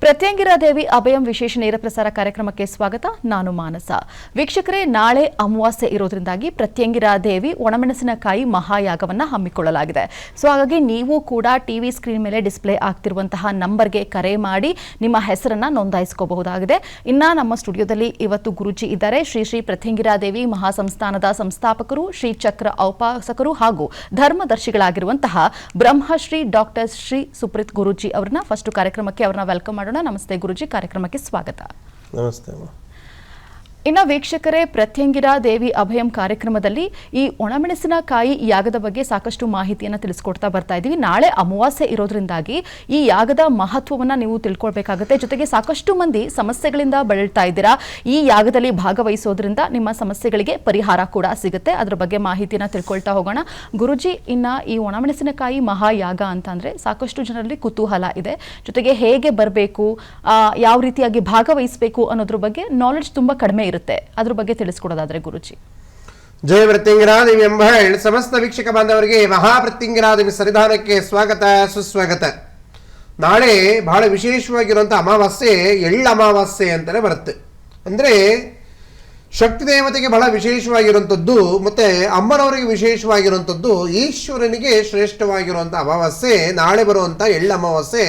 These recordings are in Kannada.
ಪ್ರತ್ಯಂಗಿರಾ ದೇವಿ ಅಭಯಂ ವಿಶೇಷ ನೇರ ಪ್ರಸಾರ ಕಾರ್ಯಕ್ರಮಕ್ಕೆ ಸ್ವಾಗತ. ನಾನು ಮಾನಸ. ವೀಕ್ಷಕರೇ, ನಾಳೆ ಅಮಾವಾಸ್ಯೆ ಇರೋದ್ರಿಂದಾಗಿ ಪ್ರತ್ಯಂಗಿರಾ ದೇವಿ ಒಣಮೆಣಸಿನಕಾಯಿ ಮಹಾಯಾಗವನ್ನು ಹಮ್ಮಿಕೊಳ್ಳಲಾಗಿದೆ. ಸೊ ಹಾಗಾಗಿ ನೀವು ಕೂಡ ಟಿವಿ ಸ್ಕ್ರೀನ್ ಮೇಲೆ ಡಿಸ್ಪ್ಲೇ ಆಗ್ತಿರುವಂತಹ ನಂಬರ್ಗೆ ಕರೆ ಮಾಡಿ ನಿಮ್ಮ ಹೆಸರನ್ನ ನೋಂದಾಯಿಸಿಕೊಳ್ಳಬಹುದಾಗಿದೆ. ಇನ್ನು ನಮ್ಮ ಸ್ಟುಡಿಯೋದಲ್ಲಿ ಇವತ್ತು ಗುರುಜಿ ಇದ್ದಾರೆ. ಶ್ರೀ ಶ್ರೀ ಪ್ರತ್ಯಂಗಿರಾ ದೇವಿ ಮಹಾಸಂಸ್ಥಾನದ ಸಂಸ್ಥಾಪಕರು, ಶ್ರೀ ಚಕ್ರ ಔಪಾಸಕರು ಹಾಗೂ ಧರ್ಮದರ್ಶಿಗಳಾಗಿರುವಂತಹ ಬ್ರಹ್ಮಶ್ರೀ ಡಾಕ್ಟರ್ ಶ್ರೀ ಸುಪ್ರೀತ್ ಗುರುಜಿ ಅವರನ್ನ ಫಸ್ಟ್ ಕಾರ್ಯಕ್ರಮಕ್ಕೆ ಅವರನ್ನ ವೆಲ್ಕಮ್ ಮಾಡೋಣ. ನಮಸ್ತೆ ಗುರುಜಿ, ಕಾರ್ಯಕ್ರಮಕ್ಕೆ ಸ್ವಾಗತ. ನಮಸ್ತೆ. ಇನ್ನು ವೀಕ್ಷಕರೇ, ಪ್ರತ್ಯಂಗಿರಾ ದೇವಿ ಅಭಯಂ ಕಾರ್ಯಕ್ರಮದಲ್ಲಿ ಈ ಒಣಮೆಣಸಿನಕಾಯಿ ಯಾಗದ ಬಗ್ಗೆ ಸಾಕಷ್ಟು ಮಾಹಿತಿಯನ್ನು ತಿಳಿಸ್ಕೊಡ್ತಾ ಬರ್ತಾ ಇದ್ದೀವಿ. ನಾಳೆ ಅಮಾವಾಸ್ಯೆ ಇರೋದ್ರಿಂದಾಗಿ ಈ ಯಾಗದ ಮಹತ್ವವನ್ನು ನೀವು ತಿಳ್ಕೊಳ್ಬೇಕಾಗುತ್ತೆ. ಜೊತೆಗೆ ಸಾಕಷ್ಟು ಮಂದಿ ಸಮಸ್ಯೆಗಳಿಂದ ಬಳಲ್ತಾ ಇದ್ದೀರಾ. ಈ ಯಾಗದಲ್ಲಿ ಭಾಗವಹಿಸೋದ್ರಿಂದ ನಿಮ್ಮ ಸಮಸ್ಯೆಗಳಿಗೆ ಪರಿಹಾರ ಕೂಡ ಸಿಗುತ್ತೆ. ಅದರ ಬಗ್ಗೆ ಮಾಹಿತಿಯನ್ನು ತಿಳ್ಕೊಳ್ತಾ ಹೋಗೋಣ. ಗುರುಜಿ, ಇನ್ನು ಈ ಒಣಮೆಣಸಿನಕಾಯಿ ಮಹಾಯಾಗ ಅಂತಂದ್ರೆ ಸಾಕಷ್ಟು ಜನರಲ್ಲಿ ಕುತೂಹಲ ಇದೆ. ಜೊತೆಗೆ ಹೇಗೆ ಬರಬೇಕು, ಯಾವ ರೀತಿಯಾಗಿ ಭಾಗವಹಿಸಬೇಕು ಅನ್ನೋದ್ರ ಬಗ್ಗೆ ನಾಲೆಡ್ಜ್ ತುಂಬಾ ಕಡಿಮೆ ಇರುತ್ತೆ. ಅದ್ರ ಬಗ್ಗೆ ತಿಳಿಸ್ಕೊಡೋದಾದ್ರೆ ಗುರುಜಿ. ಜಯ ಪ್ರತ್ಯಂಗಿರಾ ದೇವಿ ಎಂಬ ಸಮಸ್ತ ವೀಕ್ಷಕ ಬಾಂಧವರಿಗೆ ಮಹಾಪ್ರತ್ಯಂಗಿರಾ ದೇವಿ ಸನ್ನಿಧಾನಕ್ಕೆ ಸ್ವಾಗತ, ಸುಸ್ವಾಗತ. ನಾಳೆ ಬಹಳ ವಿಶೇಷವಾಗಿರುವಂತಹ ಅಮಾವಾಸ್ಯೆ ಎಳ್ಳ ಅಮಾವಾಸ್ಯೆ ಅಂತಲೇ ಬರುತ್ತೆ. ಅಂದರೆ ಶಕ್ತಿ ದೇವತೆಗೆ ಬಹಳ ವಿಶೇಷವಾಗಿರುವಂಥದ್ದು, ಮತ್ತೆ ಅಮ್ಮನವರಿಗೆ ವಿಶೇಷವಾಗಿರುವಂಥದ್ದು, ಈಶ್ವರನಿಗೆ ಶ್ರೇಷ್ಠವಾಗಿರುವಂಥ ಅಮಾವಾಸ್ಯೆ ನಾಳೆ ಬರುವಂಥ ಎಳ್ಳ ಅಮಾವಾಸ್ಯೆ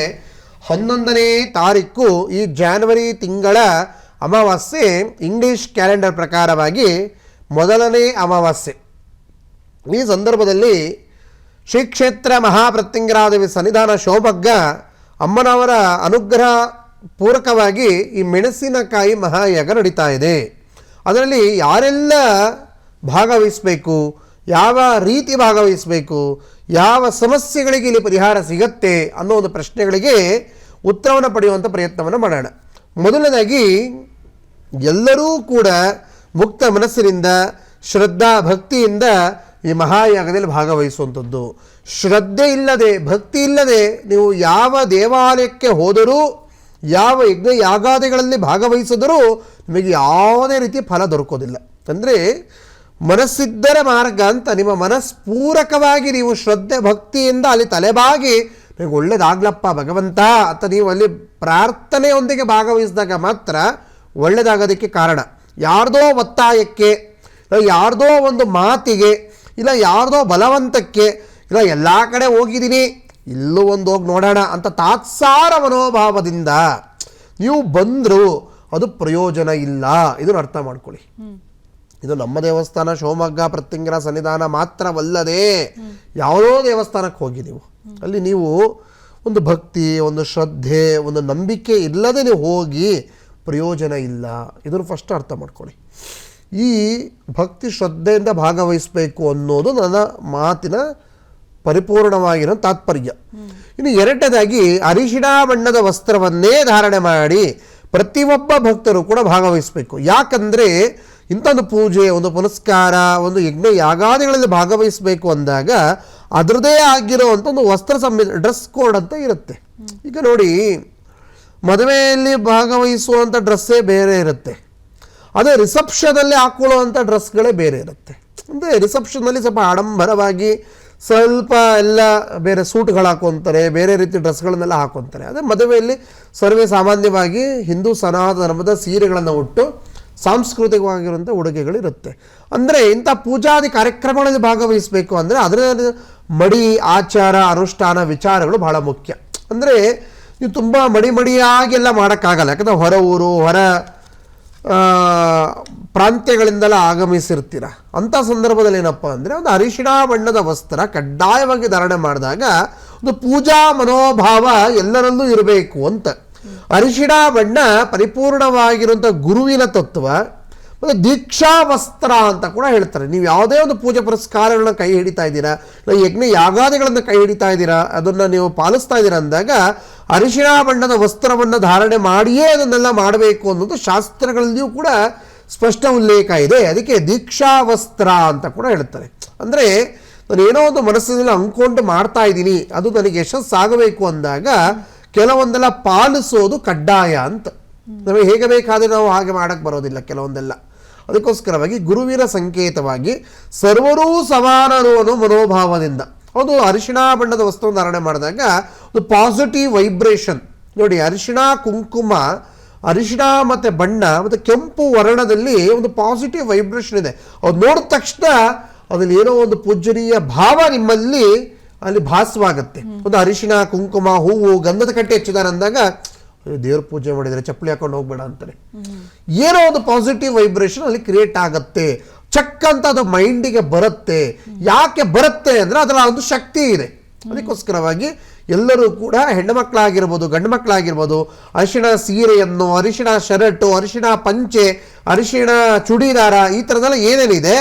11ನೇ ತಾರೀಕು. ಈ ಜಾನ್ವರಿ ತಿಂಗಳ ಅಮಾವಾಸ್ಯೆ ಇಂಗ್ಲಿಷ್ ಕ್ಯಾಲೆಂಡರ್ ಪ್ರಕಾರವಾಗಿ ಮೊದಲನೇ ಅಮಾವಾಸ್ಯೆ. ಈ ಸಂದರ್ಭದಲ್ಲಿ ಶ್ರೀ ಕ್ಷೇತ್ರ ಮಹಾಪ್ರತ್ಯಂಗಿರಾದೇವಿ ಸನ್ನಿಧಾನ ಶಿವಮೊಗ್ಗ ಅಮ್ಮನವರ ಅನುಗ್ರಹ ಪೂರಕವಾಗಿ ಈ ಮೆಣಸಿನಕಾಯಿ ಮಹಾಯಾಗ ನಡೀತಾ ಇದೆ. ಅದರಲ್ಲಿ ಯಾರೆಲ್ಲ ಭಾಗವಹಿಸಬೇಕು, ಯಾವ ರೀತಿ ಭಾಗವಹಿಸಬೇಕು, ಯಾವ ಸಮಸ್ಯೆಗಳಿಗೆ ಇಲ್ಲಿ ಪರಿಹಾರ ಸಿಗತ್ತೆ ಅನ್ನೋ ಒಂದು ಪ್ರಶ್ನೆಗಳಿಗೆ ಉತ್ತರವನ್ನು ಪಡೆಯುವಂಥ ಪ್ರಯತ್ನವನ್ನು ಮಾಡೋಣ. ಮೊದಲನೇದಾಗಿ ಎಲ್ಲರೂ ಕೂಡ ಮುಕ್ತ ಮನಸ್ಸಿನಿಂದ ಶ್ರದ್ಧಾ ಭಕ್ತಿಯಿಂದ ಈ ಮಹಾಯಾಗದಲ್ಲಿ ಭಾಗವಹಿಸುವಂಥದ್ದು. ಶ್ರದ್ಧೆ ಇಲ್ಲದೆ, ಭಕ್ತಿ ಇಲ್ಲದೆ ನೀವು ಯಾವ ದೇವಾಲಯಕ್ಕೆ ಹೋದರೂ, ಯಾವ ಯಜ್ಞ ಯಾಗಾದಿಗಳಲ್ಲಿ ಭಾಗವಹಿಸಿದರೂ ನಿಮಗೆ ಯಾವುದೇ ರೀತಿ ಫಲ ದೊರಕೋದಿಲ್ಲ. ಅಂದರೆ ಮನಸ್ಸಿದ್ದರ ಮಾರ್ಗ ಅಂತ ನಿಮ್ಮ ಮನಸ್ಪೂರಕವಾಗಿ ನೀವು ಶ್ರದ್ಧೆ ಭಕ್ತಿಯಿಂದ ಅಲ್ಲಿ ತಲೆಬಾಗಿ ನಿಮಗೆ ಒಳ್ಳೇದಾಗ್ಲಪ್ಪ ಭಗವಂತ ಅಂತ ನೀವು ಅಲ್ಲಿ ಪ್ರಾರ್ಥನೆಯೊಂದಿಗೆ ಭಾಗವಹಿಸಿದಾಗ ಮಾತ್ರ ಒಳ್ಳೆಯದಾಗೋದಕ್ಕೆ ಕಾರಣ. ಯಾರ್ದೋ ಒತ್ತಾಯಕ್ಕೆ, ಇಲ್ಲ ಯಾರ್ದೋ ಒಂದು ಮಾತಿಗೆ, ಇಲ್ಲ ಯಾರ್ದೋ ಬಲವಂತಕ್ಕೆ, ಇಲ್ಲ ಎಲ್ಲ ಕಡೆ ಹೋಗಿದ್ದೀನಿ ಇಲ್ಲೂ ಒಂದು ಹೋಗಿ ನೋಡೋಣ ಅಂತ ತಾತ್ಸಾರ ಮನೋಭಾವದಿಂದ ನೀವು ಬಂದರೂ ಅದು ಪ್ರಯೋಜನ ಇಲ್ಲ. ಇದನ್ನು ಅರ್ಥ ಮಾಡ್ಕೊಳ್ಳಿ. ಇದು ನಮ್ಮ ದೇವಸ್ಥಾನ ಶಿವಮೊಗ್ಗ ಪ್ರತ್ಯಂಗಿರಾ ಸನ್ನಿಧಾನ ಮಾತ್ರವಲ್ಲದೆ ಯಾವುದೋ ದೇವಸ್ಥಾನಕ್ಕೆ ಹೋಗಿ ಅಲ್ಲಿ ನೀವು ಒಂದು ಭಕ್ತಿ, ಒಂದು ಶ್ರದ್ಧೆ, ಒಂದು ನಂಬಿಕೆ ಇಲ್ಲದೆ ನೀವು ಹೋಗಿ ಪ್ರಯೋಜನ ಇಲ್ಲ. ಇದನ್ನು ಫಸ್ಟ್ ಅರ್ಥ ಮಾಡ್ಕೊಳ್ಳಿ. ಈ ಭಕ್ತಿ ಶ್ರದ್ಧೆಯಿಂದ ಭಾಗವಹಿಸಬೇಕು ಅನ್ನೋದು ನನ್ನ ಮಾತಿನ ಪರಿಪೂರ್ಣವಾಗಿರೋ ತಾತ್ಪರ್ಯ. ಇನ್ನು ಎರಡನೇದಾಗಿ ಅರಿಶಿಣ ಬಣ್ಣದ ವಸ್ತ್ರವನ್ನೇ ಧಾರಣೆ ಮಾಡಿ ಪ್ರತಿಯೊಬ್ಬ ಭಕ್ತರು ಕೂಡ ಭಾಗವಹಿಸಬೇಕು. ಯಾಕಂದರೆ ಇಂಥೊಂದು ಪೂಜೆ, ಒಂದು ಪುನಸ್ಕಾರ, ಒಂದು ಯಜ್ಞ ಯಾಗಾದಿಗಳಲ್ಲಿ ಭಾಗವಹಿಸಬೇಕು ಅಂದಾಗ ಅದರದೇ ಆಗಿರೋವಂಥ ಒಂದು ವಸ್ತ್ರ ಡ್ರೆಸ್ ಕೋಡ್ ಅಂತ ಇರುತ್ತೆ. ಈಗ ನೋಡಿ, ಮದುವೆಯಲ್ಲಿ ಭಾಗವಹಿಸುವಂಥ ಡ್ರೆಸ್ಸೇ ಬೇರೆ ಇರುತ್ತೆ, ಅದೇ ರಿಸೆಪ್ಷನಲ್ಲಿ ಹಾಕೊಳ್ಳುವಂಥ ಡ್ರೆಸ್ಗಳೇ ಬೇರೆ ಇರುತ್ತೆ. ಅಂದರೆ ರಿಸೆಪ್ಷನ್ನಲ್ಲಿ ಸ್ವಲ್ಪ ಆಡಂಬರವಾಗಿ ಸ್ವಲ್ಪ ಎಲ್ಲ ಬೇರೆ ಸೂಟ್ಗಳು ಹಾಕೊತಾರೆ, ಬೇರೆ ರೀತಿ ಡ್ರೆಸ್ಗಳನ್ನೆಲ್ಲ ಹಾಕೊತಾರೆ. ಅದೇ ಮದುವೆಯಲ್ಲಿ ಸರ್ವೇ ಸಾಮಾನ್ಯವಾಗಿ ಹಿಂದೂ ಸನಾತನ ಧರ್ಮದ ಸೀರೆಗಳನ್ನು ಉಟ್ಟು ಸಾಂಸ್ಕೃತಿಕವಾಗಿರುವಂಥ ಉಡುಗೆಗಳಿರುತ್ತೆ. ಅಂದರೆ ಇಂಥ ಪೂಜಾದಿ ಕಾರ್ಯಕ್ರಮಗಳಲ್ಲಿ ಭಾಗವಹಿಸಬೇಕು ಅಂದರೆ ಅದರ ಮಡಿ, ಆಚಾರ, ಅನುಷ್ಠಾನ, ವಿಚಾರಗಳು ಬಹಳ ಮುಖ್ಯ. ಅಂದರೆ ನೀವು ತುಂಬ ಮಡಿಯಾಗೆಲ್ಲ ಮಾಡೋಕ್ಕಾಗಲ್ಲ. ಯಾಕಂದರೆ ಹೊರ ಊರು, ಹೊರ ಪ್ರಾಂತ್ಯಗಳಿಂದೆಲ್ಲ ಆಗಮಿಸಿರ್ತೀರ. ಅಂಥ ಸಂದರ್ಭದಲ್ಲಿ ಏನಪ್ಪ ಅಂದರೆ ಒಂದು ಅರಿಶಿಣ ಬಣ್ಣದ ವಸ್ತ್ರ ಕಡ್ಡಾಯವಾಗಿ ಧಾರಣೆ ಮಾಡಿದಾಗ ಒಂದು ಪೂಜಾ ಮನೋಭಾವ ಎಲ್ಲರಲ್ಲೂ ಇರಬೇಕು ಅಂತ. ಅರಿಶಿಣ ಬಣ್ಣ ಪರಿಪೂರ್ಣವಾಗಿರುವಂಥ ಗುರುವಿನ ತತ್ವ. ಮತ್ತು ದೀಕ್ಷಾ ವಸ್ತ್ರ ಅಂತ ಕೂಡ ಹೇಳ್ತಾರೆ. ನೀವು ಯಾವುದೇ ಒಂದು ಪೂಜೆ ಪುರಸ್ಕಾರಗಳನ್ನ ಕೈ ಹಿಡಿತಾ ಇದ್ದೀರಾ, ಇಲ್ಲ ಯಜ್ಞ ಯಾಗಾದಿಗಳನ್ನು ಕೈ ಹಿಡಿತಾ ಇದ್ದೀರಾ, ಅದನ್ನು ನೀವು ಪಾಲಿಸ್ತಾ ಇದ್ದೀರಾ ಅಂದಾಗ ಅರಿಶಿಣ ಬಣ್ಣದ ವಸ್ತ್ರವನ್ನು ಧಾರಣೆ ಮಾಡಿಯೇ ಅದನ್ನೆಲ್ಲ ಮಾಡಬೇಕು ಅನ್ನೋದು ಶಾಸ್ತ್ರಗಳಲ್ಲಿಯೂ ಕೂಡ ಸ್ಪಷ್ಟ ಉಲ್ಲೇಖ ಇದೆ. ಅದಕ್ಕೆ ದೀಕ್ಷಾ ವಸ್ತ್ರ ಅಂತ ಕೂಡ ಹೇಳ್ತಾರೆ. ಅಂದರೆ ನಾನು ಏನೋ ಒಂದು ಮನಸ್ಸಿನಲ್ಲಿ ಅಂದ್ಕೊಂಡು ಮಾಡ್ತಾ ಇದ್ದೀನಿ, ಅದು ನನಗೆ ಯಶಸ್ಸಾಗಬೇಕು ಅಂದಾಗ ಕೆಲವೊಂದೆಲ್ಲ ಪಾಲಿಸೋದು ಕಡ್ಡಾಯ ಅಂತ. ನಮಗೆ ಹೇಗೆ ಬೇಕಾದರೆ ನಾವು ಹಾಗೆ ಮಾಡೋಕ್ಕೆ ಬರೋದಿಲ್ಲ ಕೆಲವೊಂದೆಲ್ಲ. ಅದಕ್ಕೋಸ್ಕರವಾಗಿ ಗುರುವಿನ ಸಂಕೇತವಾಗಿ ಸರ್ವರೂ ಸಮಾನರು ಅನ್ನೋ ಮನೋಭಾವದಿಂದ ಒಂದು ಅರಿಶಿಣ ಬಣ್ಣದ ವಸ್ತುವನ್ನು ಧಾರಣೆ ಮಾಡಿದಾಗ ಒಂದು ಪಾಸಿಟಿವ್ ವೈಬ್ರೇಷನ್. ನೋಡಿ, ಅರಿಶಿಣ, ಕುಂಕುಮ, ಅರಿಶಿಣ ಮತ್ತು ಬಣ್ಣ ಮತ್ತು ಕೆಂಪು ವರ್ಣದಲ್ಲಿ ಒಂದು ಪಾಸಿಟಿವ್ ವೈಬ್ರೇಷನ್ ಇದೆ. ಅದು ನೋಡಿದ ತಕ್ಷಣ ಅದ್ರಲ್ಲಿ ಏನೋ ಒಂದು ಪೂಜ್ಯನೀಯ ಭಾವ ನಿಮ್ಮಲ್ಲಿ ಅಲ್ಲಿ ಭಾಸವಾಗುತ್ತೆ. ಒಂದು ಅರಿಶಿಣ, ಕುಂಕುಮ, ಹೂವು, ಗಂಧದ ಕಟ್ಟೆ ಹಚ್ಚಿದಾರೆ ಅಂದಾಗ ದೇವ್ರ ಪೂಜೆ ಮಾಡಿದರೆ ಚಪ್ಪಲಿ ಹಾಕೊಂಡು ಹೋಗ್ಬೇಡ ಅಂತಾರೆ. ಏನೋ ಒಂದು ಪಾಸಿಟಿವ್ ವೈಬ್ರೇಷನ್ ಅಲ್ಲಿ ಕ್ರಿಯೇಟ್ ಆಗುತ್ತೆ. ಚಕ್ ಅಂತ ಅದು ಮೈಂಡಿಗೆ ಬರುತ್ತೆ. ಯಾಕೆ ಬರುತ್ತೆ ಅಂದರೆ ಅದರ ಒಂದು ಶಕ್ತಿ ಇದೆ. ಅದಕ್ಕೋಸ್ಕರವಾಗಿ ಎಲ್ಲರೂ ಕೂಡ ಹೆಣ್ಣು ಮಕ್ಕಳಾಗಿರ್ಬೋದು, ಗಂಡು ಮಕ್ಕಳಾಗಿರ್ಬೋದು, ಅರಿಶಿಣ ಸೀರೆಯನ್ನು, ಅರಿಶಿಣ ಶರ್ಟು, ಅರಿಶಿಣ ಪಂಚೆ, ಅರಿಶಿಣ ಚುಡಿದಾರ, ಈ ಥರದೆಲ್ಲ ಏನೇನಿದೆ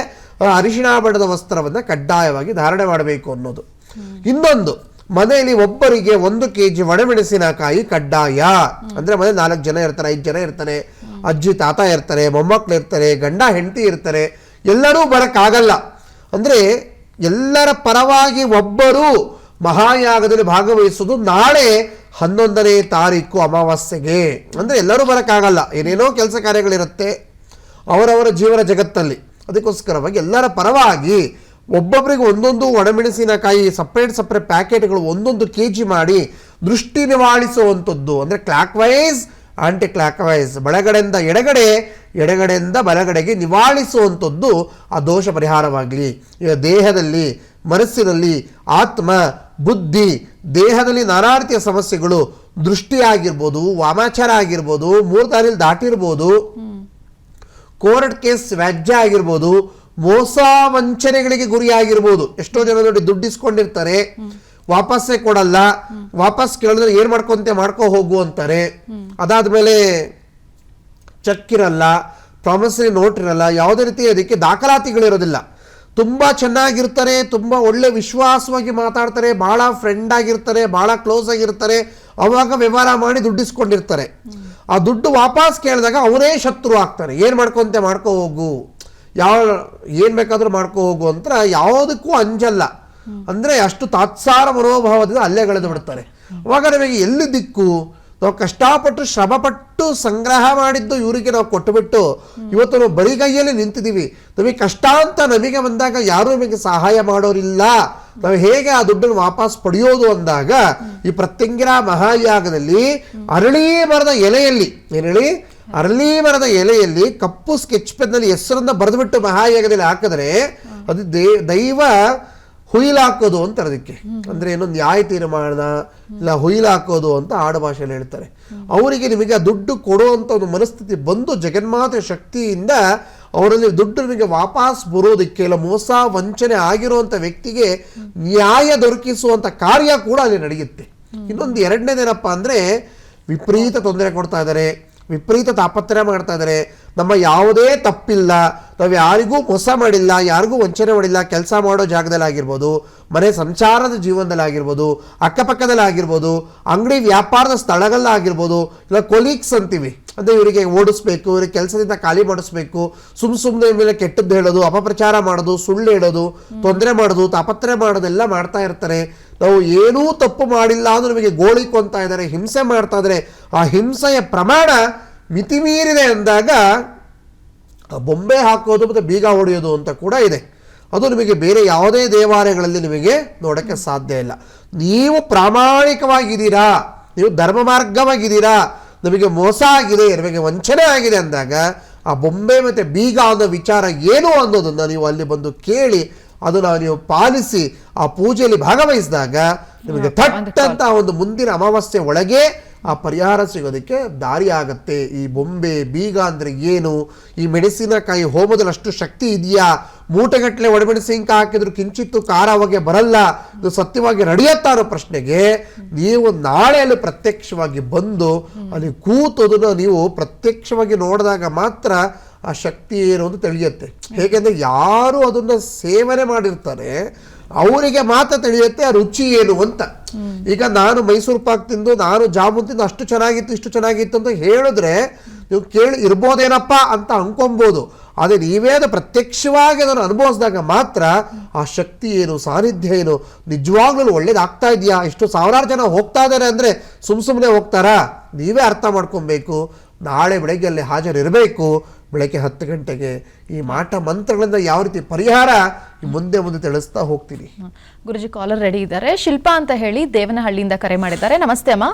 ಅರಿಶಿಣ ಬಣ್ಣದ ವಸ್ತ್ರವನ್ನು ಕಡ್ಡಾಯವಾಗಿ ಧಾರಣೆ ಮಾಡಬೇಕು ಅನ್ನೋದು. ಇನ್ನೊಂದು, ಮನೆಯಲ್ಲಿ ಒಬ್ಬರಿಗೆ 1 kg ಒಣಮೆಣಸಿನಕಾಯಿ ಕಡ್ಡಾಯ. ಅಂದ್ರೆ ಮನೆ 4 ಜನ ಇರ್ತಾರೆ, 5 ಜನ ಇರ್ತಾರೆ, ಅಜ್ಜಿ ತಾತ ಇರ್ತಾರೆ, ಮೊಮ್ಮಕ್ಕಳು ಇರ್ತಾರೆ, ಗಂಡ ಹೆಂಡತಿ ಇರ್ತಾರೆ, ಎಲ್ಲರೂ ಬರಕ್ಕಾಗಲ್ಲ. ಅಂದ್ರೆ ಎಲ್ಲರ ಪರವಾಗಿ ಒಬ್ಬರು ಮಹಾಯಾಗದಲ್ಲಿ ಭಾಗವಹಿಸೋದು ನಾಳೆ 11ನೇ ತಾರೀಕು ಅಮಾವಾಸ್ಯೆಗೆ. ಅಂದ್ರೆ ಎಲ್ಲರೂ ಬರಕ್ಕಾಗಲ್ಲ, ಏನೇನೋ ಕೆಲಸ ಕಾರ್ಯಗಳಿರುತ್ತೆ ಅವರವರ ಜೀವನ ಜಗತ್ತಲ್ಲಿ. ಅದಕ್ಕೋಸ್ಕರವಾಗಿ ಎಲ್ಲರ ಪರವಾಗಿ ಒಬ್ಬೊಬ್ಬರಿಗೆ 1 ಒಣಮೆಣಸಿನಕಾಯಿ ಸಪ್ರೇಟ್ ಪ್ಯಾಕೆಟ್ಗಳು 1 kg ಮಾಡಿ ದೃಷ್ಟಿ ನಿವಾಳಿಸುವಂಥದ್ದು. ಅಂದರೆ clockwise, anticlockwise, ಬಲಗಡೆಯಿಂದ ಎಡಗಡೆ, ಎಡಗಡೆಯಿಂದ ಬಲಗಡೆಗೆ ನಿವಾಳಿಸುವಂಥದ್ದು ಆ ದೋಷ ಪರಿಹಾರವಾಗಲಿ. ಈಗ ದೇಹದಲ್ಲಿ, ಮನಸ್ಸಿನಲ್ಲಿ, ಆತ್ಮ, ಬುದ್ಧಿ, ದೇಹದಲ್ಲಿ ನಾನಾ ರೀತಿಯ ಸಮಸ್ಯೆಗಳು, ದೃಷ್ಟಿ ಆಗಿರ್ಬೋದು, ವಾಮಾಚಾರ ಆಗಿರ್ಬೋದು, 3 ದಾರಿಯಲ್ಲಿ ದಾಟಿರ್ಬೋದು, ಕೋರ್ಟ್ ಕೇಸ್ ವ್ಯಾಜ್ಯ ಆಗಿರ್ಬೋದು, ಮೋಸ ವಂಚನೆಗಳಿಗೆ ಗುರಿಯಾಗಿರ್ಬೋದು. ಎಷ್ಟೋ ಜನ ನೋಡಿ ದುಡ್ಡು ಇಸ್ಕೊಂಡಿರ್ತಾರೆ, ವಾಪಸ್ಸೇ ಕೊಡಲ್ಲ, ವಾಪಸ್ ಕೇಳಿದ್ರೆ ಏನ್ ಮಾಡ್ಕೊ ಹೋಗು ಅಂತಾರೆ. ಅದಾದ್ಮೇಲೆ ಚೆಕ್ ಇರಲ್ಲ, ಪ್ರಾಮಿಸರಿ ನೋಟ್ ಇರಲ್ಲ, ಯಾವುದೇ ರೀತಿ ಅದಕ್ಕೆ ದಾಖಲಾತಿಗಳಿರೋದಿಲ್ಲ. ತುಂಬಾ ಚೆನ್ನಾಗಿರ್ತಾರೆ, ತುಂಬಾ ಒಳ್ಳೆ ವಿಶ್ವಾಸವಾಗಿ ಮಾತಾಡ್ತಾರೆ, ಬಹಳ ಫ್ರೆಂಡ್ ಆಗಿರ್ತಾರೆ, ಬಹಳ ಕ್ಲೋಸ್ ಆಗಿರ್ತಾರೆ, ಅವಾಗ ವ್ಯವಹಾರ ಮಾಡಿ ದುಡ್ಡಿಸ್ಕೊಂಡಿರ್ತಾರೆ. ಆ ದುಡ್ಡು ವಾಪಸ್ ಕೇಳಿದಾಗ ಅವರೇ ಶತ್ರು ಆಗ್ತಾರೆ. ಏನ್ ಮಾಡ್ಕೊ ಹೋಗು, ಏನ್ ಬೇಕಾದ್ರೂ ಮಾಡ್ಕೊ ಹೋಗು ಅಂತ ಯಾವುದಕ್ಕೂ ಅಂಜಲ್ಲ. ಅಂದ್ರೆ ಅಷ್ಟು ತಾತ್ಸಾರ ಮನೋಭಾವದಿಂದ ಅಲ್ಲೆಗಳೆದು ಬಿಡ್ತಾರೆ. ಅವಾಗ ನಮಗೆ ಎಲ್ಲಿ ದಿಕ್ಕು? ನಾವು ಕಷ್ಟಪಟ್ಟು ಶ್ರಮಪಟ್ಟು ಸಂಗ್ರಹ ಮಾಡಿದ್ದು ಇವರಿಗೆ ನಾವು ಕೊಟ್ಟುಬಿಟ್ಟು ಇವತ್ತು ನಾವು ಬರಿಗೈಯಲ್ಲಿ ನಿಂತಿದ್ದೀವಿ. ನಮಗೆ ಕಷ್ಟ ಅಂತ ನಮಗೆ ಬಂದಾಗ ಯಾರು ನಮಗೆ ಸಹಾಯ ಮಾಡೋರಿಲ್ಲ. ನಾವು ಹೇಗೆ ಆ ದುಡ್ಡನ್ನು ವಾಪಸ್ ಪಡೆಯೋದು ಅಂದಾಗ ಈ ಪ್ರತ್ಯಂಗಿರ ಮಹಾಯಾಗದಲ್ಲಿ ಅರಳಿ ಮರದ ಎಲೆಯಲ್ಲಿ, ಅರಳಿ ಮರದ ಎಲೆಯಲ್ಲಿ ಕಪ್ಪು ಸ್ಕೆಚ್ ಪೆನ್ನಲ್ಲಿ ಹೆಸರನ್ನ ಬರೆದುಬಿಟ್ಟು ಮಹಾಯಾಗದಲ್ಲಿ ಹಾಕಿದ್ರೆ ಅದು ದೈವ ಹುಯಿಲಾಕೋದು ಅಂತ ಅದಕ್ಕೆ. ಅಂದ್ರೆ ಏನೋ ನ್ಯಾಯ ತೀರ್ಮಾನ ಇಲ್ಲ ಹುಯಿಲಾಕೋದು ಅಂತ ಆಡು ಭಾಷೆಯಲ್ಲಿ ಹೇಳ್ತಾರೆ. ಅವರಿಗೆ ನಿಮಗೆ ದುಡ್ಡು ಕೊಡುವಂತ ಒಂದು ಮನಸ್ಥಿತಿ ಬಂದು ಜಗನ್ಮಾತೆ ಶಕ್ತಿಯಿಂದ ಅವರಲ್ಲಿ ದುಡ್ಡು ನಿಮಗೆ ವಾಪಸ್ ಬರೋದಕ್ಕೆ, ಇಲ್ಲ ಮೋಸ ವಂಚನೆ ಆಗಿರುವಂತ ವ್ಯಕ್ತಿಗೆ ನ್ಯಾಯ ದೊರಕಿಸುವಂತ ಕಾರ್ಯ ಕೂಡ ಅಲ್ಲಿ ನಡೆಯುತ್ತೆ. ಇನ್ನೊಂದು ಎರಡನೇದೇನಪ್ಪ ಅಂದ್ರೆ ವಿಪರೀತ ತೊಂದರೆ ಕೊಡ್ತಾ ಇದ್ದಾರೆ, ವಿಪರೀತ ತಾಪತ್ರಯ ಮಾಡ್ತಾ ಇದ್ದಾರೆ. ನಮ್ಮ ಯಾವುದೇ ತಪ್ಪಿಲ್ಲ, ನಾವು ಯಾರಿಗೂ ಮೋಸ ಮಾಡಿಲ್ಲ, ಯಾರಿಗೂ ವಂಚನೆ ಮಾಡಿಲ್ಲ. ಕೆಲಸ ಮಾಡೋ ಜಾಗದಲ್ಲಿ ಆಗಿರ್ಬೋದು, ಮನೆ ಸಂಸಾರದ ಜೀವನದಲ್ಲಿ ಆಗಿರ್ಬೋದು, ಅಕ್ಕಪಕ್ಕದಲ್ಲಿ ಆಗಿರ್ಬೋದು, ಅಂಗಡಿ ವ್ಯಾಪಾರದ ಸ್ಥಳಗಳಾಗಿರ್ಬೋದು, ಇಲ್ಲ ಕೊಲೀಗ್ಸ್ ಅಂತೀವಿ, ಅಂದರೆ ಇವರಿಗೆ ಓಡಿಸ್ಬೇಕು, ಇವರಿಗೆ ಕೆಲಸದಿಂದ ಖಾಲಿ ಮಾಡಿಸ್ಬೇಕು, ಸುಮ್ಮನೆ ಮೇಲೆ ಕೆಟ್ಟದ್ದು ಹೇಳೋದು, ಅಪಪ್ರಚಾರ ಮಾಡೋದು, ಸುಳ್ಳು ಹೇಳೋದು, ತೊಂದರೆ ಮಾಡೋದು, ತಾಪತ್ರಯ ಮಾಡೋದೆಲ್ಲ ಮಾಡ್ತಾ ಇರ್ತಾರೆ. ನಾವು ಏನೂ ತಪ್ಪು ಮಾಡಿಲ್ಲ ಅಂದ್ರೆ ನಮಗೆ ಗೋಳಿಕೊಂತ ಇದ್ದಾರೆ, ಹಿಂಸೆ ಮಾಡ್ತಾ ಇದ್ದಾರೆ. ಆ ಹಿಂಸೆಯ ಪ್ರಮಾಣ ಮಿತಿಮೀರಿದೆ ಅಂದಾಗ ಬೊಂಬೆ ಹಾಕೋದು ಮತ್ತು ಬೀಗ ಹೊಡೆಯೋದು ಅಂತ ಕೂಡ ಇದೆ. ಅದು ನಿಮಗೆ ಬೇರೆ ಯಾವುದೇ ದೇವಾಲಯಗಳಲ್ಲಿ ನಿಮಗೆ ನೋಡೋಕ್ಕೆ ಸಾಧ್ಯ ಇಲ್ಲ. ನೀವು ಪ್ರಾಮಾಣಿಕವಾಗಿದ್ದೀರಾ, ನೀವು ಧರ್ಮ ಮಾರ್ಗವಾಗಿದ್ದೀರಾ, ನಮಗೆ ಮೋಸ ಆಗಿದೆ, ನಮಗೆ ವಂಚನೆ ಆಗಿದೆ ಅಂದಾಗ ಆ ಬೊಂಬೆ ಮತ್ತು ಬೀಗ ಅನ್ನೋ ವಿಚಾರ ಏನು ಅನ್ನೋದನ್ನು ನೀವು ಅಲ್ಲಿ ಬಂದು ಕೇಳಿ ಅದನ್ನು ನೀವು ಪಾಲಿಸಿ ಆ ಪೂಜೆಯಲ್ಲಿ ಭಾಗವಹಿಸಿದಾಗ ನಿಮಗೆ ಥಟ್ ಅಂತ ಒಂದು ಮುಂದಿನ ಅಮಾವಾಸ್ಯೆ ಒಳಗೆ ಆ ಪರಿಹಾರ ಸಿಗೋದಕ್ಕೆ ದಾರಿ ಆಗತ್ತೆ. ಈ ಬೊಂಬೆ ಬೀಗ ಅಂದರೆ ಏನು? ಈ ಮೆಣಸಿನಕಾಯಿ ಹೋಮದಲ್ಲಿ ಅಷ್ಟು ಶಕ್ತಿ ಇದೆಯಾ? ಮೂಟೆಗಟ್ಟಲೆ ಒಣಮೆಣಸಿನಕಾಯಿ ಹಾಕಿದ್ರು ಕಿಂಚಿತ್ತು ಖಾರ ಅವಾಗೆ ಬರಲ್ಲ, ಇದು ಸತ್ಯವಾಗಿ ನಡೆಯುತ್ತಾ ಅನ್ನೋ ಪ್ರಶ್ನೆಗೆ ನೀವು ನಾಳೆ ಅಲ್ಲಿ ಪ್ರತ್ಯಕ್ಷವಾಗಿ ಬಂದು ಅಲ್ಲಿ ಕೂತೋದನ್ನು ನೀವು ಪ್ರತ್ಯಕ್ಷವಾಗಿ ನೋಡಿದಾಗ ಮಾತ್ರ ಆ ಶಕ್ತಿ ಏನು ಅಂತ ತಿಳಿಯುತ್ತೆ. ಹೇಗೆಂದರೆ ಯಾರು ಅದನ್ನು ಸೇವನೆ ಮಾಡಿರ್ತಾರೆ ಅವರಿಗೆ ಮಾತ್ರ ತಿಳಿಯುತ್ತೆ ಆ ರುಚಿ ಏನು ಅಂತ. ಈಗ ನಾನು ಮೈಸೂರು ಪಾಕ್ ತಿಂದು, ನಾನು ಜಾಮೂನ್ ತಿಂದು ಅಷ್ಟು ಚೆನ್ನಾಗಿತ್ತು ಇಷ್ಟು ಚೆನ್ನಾಗಿತ್ತು ಅಂತ ಹೇಳಿದ್ರೆ ನೀವು ಕೇಳಿ ಇರ್ಬೋದೇನಪ್ಪ ಅಂತ ಅನ್ಕೊಬೋದು. ಆದರೆ ನೀವೇ ಅದು ಪ್ರತ್ಯಕ್ಷವಾಗಿ ಅದನ್ನು ಅನುಭವಿಸಿದಾಗ ಮಾತ್ರ ಆ ಶಕ್ತಿ ಏನು, ಸಾನ್ನಿಧ್ಯ ಏನು, ನಿಜವಾಗ್ಲೂ ಒಳ್ಳೇದಾಗ್ತಾ ಇದೆಯಾ, ಇಷ್ಟು ಸಾವಿರಾರು ಜನ ಹೋಗ್ತಾ ಇದ್ದಾರೆ ಅಂದರೆ ಸುಮ್ಮನೆ ಹೋಗ್ತಾರಾ? ನೀವೇ ಅರ್ಥ ಮಾಡ್ಕೊಬೇಕು. ನಾಳೆ ಬೆಳಗ್ಗೆ ಅಲ್ಲಿ ಹಾಜರಿರಬೇಕು. ಬೆಳಗ್ಗೆ 10 ಗಂಟೆಗೆ ಈ ಮಾಟ ಮಂತ್ರಗಳಿಂದ ಯಾವ ರೀತಿ ಪರಿಹಾರ ಮುಂದೆ ಮುಂದೆ ತಿಳಿಸ್ತಾ ಹೋಗ್ತೀನಿ. ಗುರುಜಿ ಕಾಲರ್ ರೆಡಿ ಇದ್ದಾರೆ. ಶಿಲ್ಪಾ ಅಂತ ಹೇಳಿ ದೇವನಹಳ್ಳಿಯಿಂದ ಕರೆ ಮಾಡಿದ್ದಾರೆ. ನಮಸ್ತೆ ಅಮ್ಮ.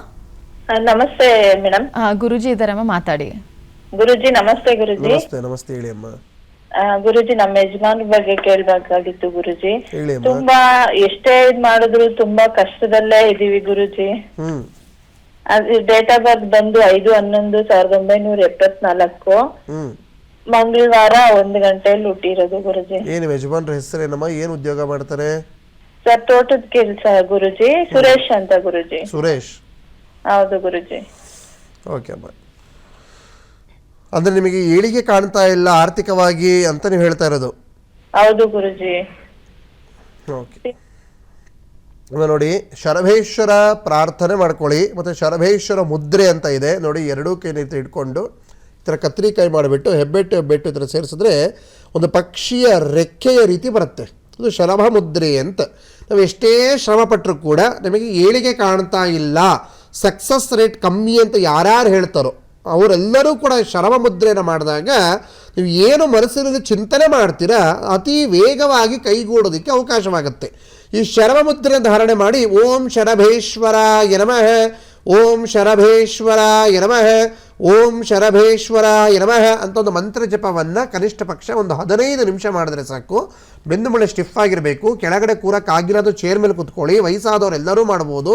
ನಮಸ್ತೆ ಮೇಡಮ್. ಗುರುಜಿ ಇದ್ದಾರಮ್ಮ, ಮಾತಾಡಿ. ಗುರುಜಿ ನಮಸ್ತೆ. ಗುರುಜಿ ನಮಸ್ತೆ. ನಮಸ್ತೆ, ಹೇಳಿ ಅಮ್ಮ. ಗುರುಜಿ ನಮ್ಮ ಯಜಮಾನ್ ಬಗ್ಗೆ ಕೇಳ್ಬೇಕಾಗಿತ್ತು ಗುರುಜಿ. ಹೇಳಿ ಅಮ್ಮ. ತುಂಬಾ ಎಷ್ಟೇ ಇದ್ ಮಾಡಿದ್ರು ತುಂಬಾ ಕಷ್ಟದಲ್ಲೇ ಇದೀವಿ ಗುರುಜಿ. ಡೇಟ್ ಆಫ್ ಬರ್ತ್ ಬಂದು 5/11/1974. ಮಂಗಳವಾರ 1 ಗಂಟೆಯಲ್ಲಿ ಹುಟ್ಟಿರೋದು ಗುರುಜಿ. ಏನು ಯಜಮಾನ್ರ ಹೆಸರೇನಮ್ಮ? ಏನು ಉದ್ಯೋಗ ಮಾಡ್ತಾರೆ? ಸರ್ ತೋಟದ ಕೆಲ್ಸ ಗುರುಜಿ. ಸುರೇಶ್ ಅಂತ ಗುರುಜಿ. ಸುರೇಶ್. ಹೌದು ಗುರುಜಿ. ಓಕೆ ಅಮ್ಮ. ಅಂದ್ರೆ ನಿಮಗೆ ಏಳಿಗೆ ಕಾಣ್ತಾ ಇಲ್ಲ ಆರ್ಥಿಕವಾಗಿ ಅಂತ ನೀವು ಹೇಳ್ತಾ ಇರೋದು? ಹೌದು ಗುರುಜಿ. ಓಕೆ. ನೋಡಿ, ಶರಭೇಶ್ವರ ಪ್ರಾರ್ಥನೆ ಮಾಡ್ಕೊಳ್ಳಿ. ಮತ್ತು ಶರಭೇಶ್ವರ ಮುದ್ರೆ ಅಂತ ಇದೆ ನೋಡಿ, ಎರಡೂ ಕೈ ರೀತಿ ಇಟ್ಕೊಂಡು ಈ ಥರ ಕತ್ರಿಕಾಯಿ ಮಾಡಿಬಿಟ್ಟು ಹೆಬ್ಬೆಟ್ಟು ಈ ಥರ ಸೇರಿಸಿದ್ರೆ ಒಂದು ಪಕ್ಷಿಯ ರೆಕ್ಕೆಯ ರೀತಿ ಬರುತ್ತೆ. ಅದು ಶರಭ ಮುದ್ರೆ ಅಂತ. ನಾವು ಎಷ್ಟೇ ಶ್ರಮ ಪಟ್ಟರೂ ಕೂಡ ನಮಗೆ ಏಳಿಗೆ ಕಾಣ್ತಾ ಇಲ್ಲ, ಸಕ್ಸಸ್ ರೇಟ್ ಕಮ್ಮಿ ಅಂತ ಯಾರ್ಯಾರು ಹೇಳ್ತಾರೋ ಅವರೆಲ್ಲರೂ ಕೂಡ ಶರಭ ಮುದ್ರೆಯನ್ನು ಮಾಡಿದಾಗ ನೀವು ಏನು ಮನಸ್ಸಿನಲ್ಲಿ ಚಿಂತನೆ ಮಾಡ್ತೀರಾ ಅತಿ ವೇಗವಾಗಿ ಕೈಗೂಡೋದಕ್ಕೆ ಅವಕಾಶವಾಗುತ್ತೆ. ಈ ಶರಭ ಮುದ್ರೆ ಧಾರಣೆ ಮಾಡಿ ಓಂ ಶರಭೇಶ್ವರಾಯ ನಮಃ, ಓಂ ಶರಭೇಶ್ವರಾಯ ನಮಃ, ಓಂ ಶರಭೇಶ್ವರಾಯ ನಮಃ ಅಂತ ಒಂದು ಮಂತ್ರ ಜಪವನ್ನು ಕನಿಷ್ಠ ಪಕ್ಷ ಒಂದು 15 ನಿಮಿಷ ಮಾಡಿದ್ರೆ ಸಾಕು. ಬೆನ್ನು ಮೂಳೆ ಸ್ಟಿಫ್ ಆಗಿರಬೇಕು, ಕೆಳಗಡೆ ಕೂರಕ್ಕಾಗಿರೋದು ಚೇರ್ ಮೇಲೆ ಕೂತ್ಕೊಳ್ಳಿ. ವಯಸ್ಸಾದವರೆಲ್ಲರೂ ಮಾಡ್ಬೋದು.